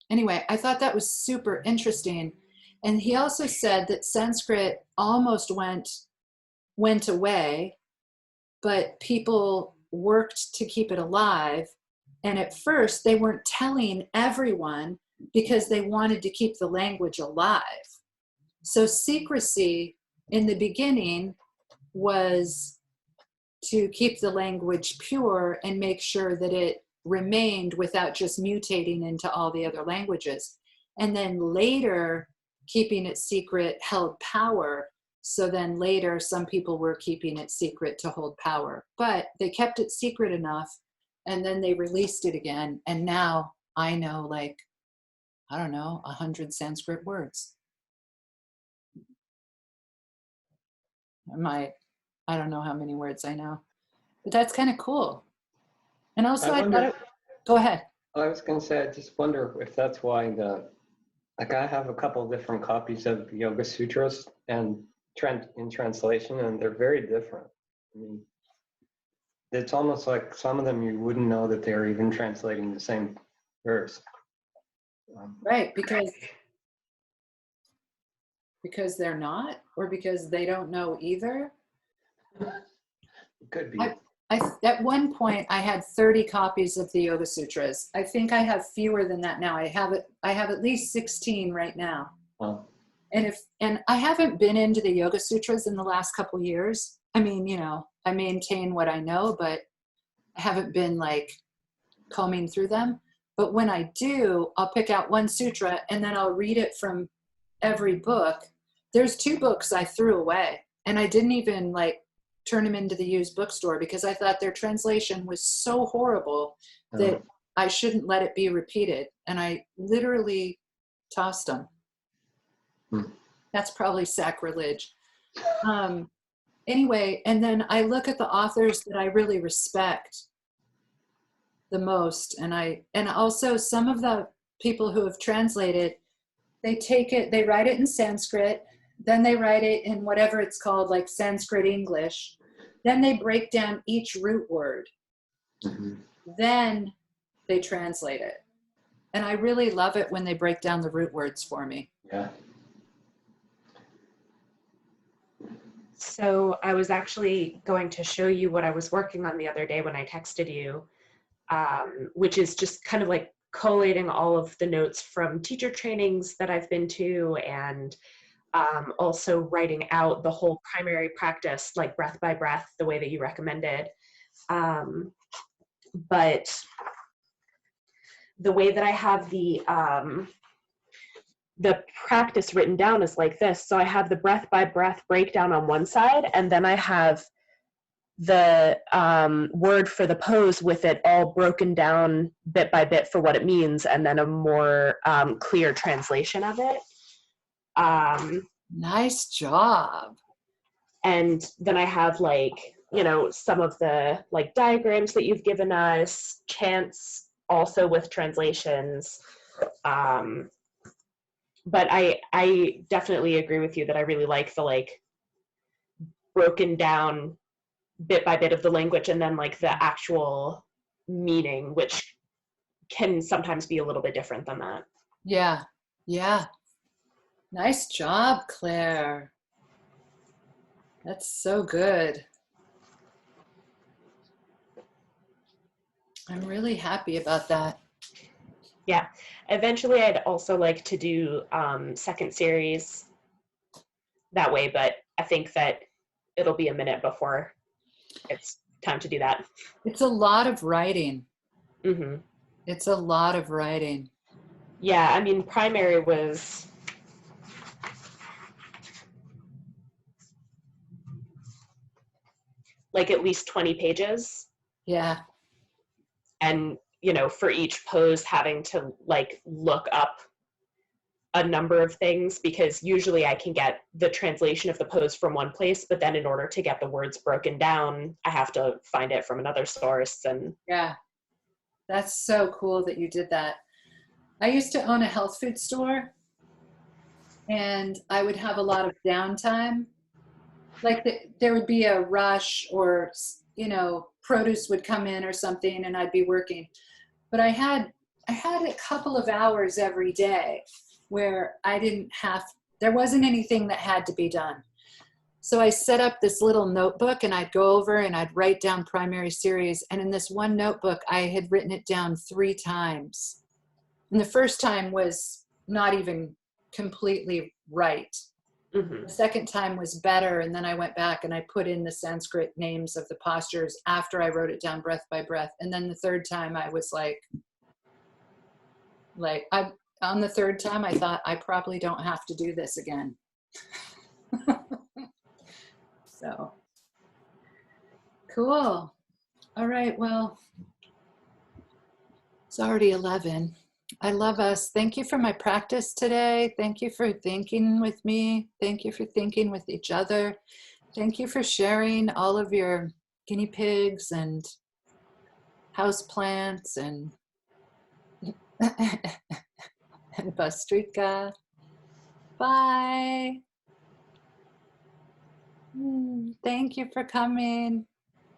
anyway, I thought that was super interesting. And he also said that Sanskrit almost went away, but people worked to keep it alive. And at first they weren't telling everyone because they wanted to keep the language alive. So secrecy in the beginning was to keep the language pure and make sure that it remained without just mutating into all the other languages. And then later, keeping it secret held power. So then later, some people were keeping it secret to hold power. But they kept it secret enough, and then they released it again. And now I know, like, I don't know, 100 Sanskrit words. I don't know how many words I know, but that's kind of cool. And also go ahead. I was going to say, I just wonder if that's why like I have a couple of different copies of the Yoga Sutras and in translation, and they're very different. I mean, it's almost like some of them you wouldn't know that they're even translating the same verse. Right, because they're not, or because they don't know either. It could be. At one point, I had 30 copies of the Yoga Sutras. I think I have fewer than that now. I have at least 16 right now. Oh. And I haven't been into the Yoga Sutras in the last couple years. I mean, you know, I maintain what I know, but I haven't been like combing through them. But when I do, I'll pick out one sutra and then I'll read it from every book. There's 2 books I threw away And I didn't even like turn them into the used bookstore because I thought their translation was so horrible that I shouldn't let it be repeated. And I literally tossed them. That's probably sacrilege. Anyway, and then I look at the authors that I really respect the most. And also some of the people who have translated, they take it, they write it in Sanskrit, then they write it in whatever it's called, like Sanskrit English. Then they break down each root word. Then they translate it. And I really love it when they break down the root words for me. Yeah. So I was actually going to show you what I was working on the other day when I texted you, which is just kind of like collating all of the notes from teacher trainings that I've been to, and also writing out the whole primary practice, like breath by breath, the way that you recommended. But the way that I have the practice written down is like this. So I have the breath by breath breakdown on one side, and then I have the word for the pose with it all broken down bit by bit for what it means, and then a more clear translation of it. Nice job. And then I have like, you know, some of the like diagrams that you've given us, chants also with translations. But I definitely agree with you that I really like the like broken down bit by bit of the language, and then like the actual meaning, which can sometimes be a little bit different than that. Yeah. Yeah. Nice job, Claire. That's so good. I'm really happy about that. Yeah. Eventually I'd also like to do second series that way, but I think that it'll be a minute before it's time to do that. It's a lot of writing. Mm-hmm. It's a lot of writing. Yeah, I mean, primary was like at least 20 pages. Yeah. And, you know, for each pose having to like look up a number of things, because usually I can get the translation of the pose from one place, but then in order to get the words broken down, I have to find it from another source. And yeah, that's so cool that you did that. I used to own a health food store, and I would have a lot of downtime. Like there would be a rush, or, you know, produce would come in or something, and I'd be working. But I had a couple of hours every day where there wasn't anything that had to be done. So I set up this little notebook, and I'd go over and I'd write down primary series. And in this one notebook, I had written it down 3 times. And the first time was not even completely right. mm-hmm. The second time was better. And then I went back and I put in the Sanskrit names of the postures after I wrote it down breath by breath. And then the third time I was on the third time, I thought, I probably don't have to do this again. So, cool. All right, well, it's already 11. I love us. Thank you for my practice today. Thank you for thinking with me. Thank you for thinking with each other. Thank you for sharing all of your guinea pigs and house plants and and Bastrika. Bye. Thank you for coming.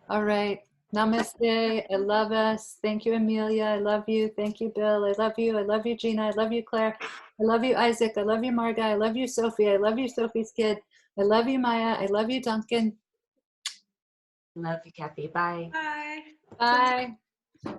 All right. Namaste. I love us. Thank you, Amelia. I love you. Thank you, Bill. I love you. I love you, Gina. I love you, Claire. I love you, Isaac. I love you, Marga. I love you, Sophie. I love you, Sophie's kid. I love you, Maya. I love you, Duncan. Love you, Kathy. Bye. Bye. Bye.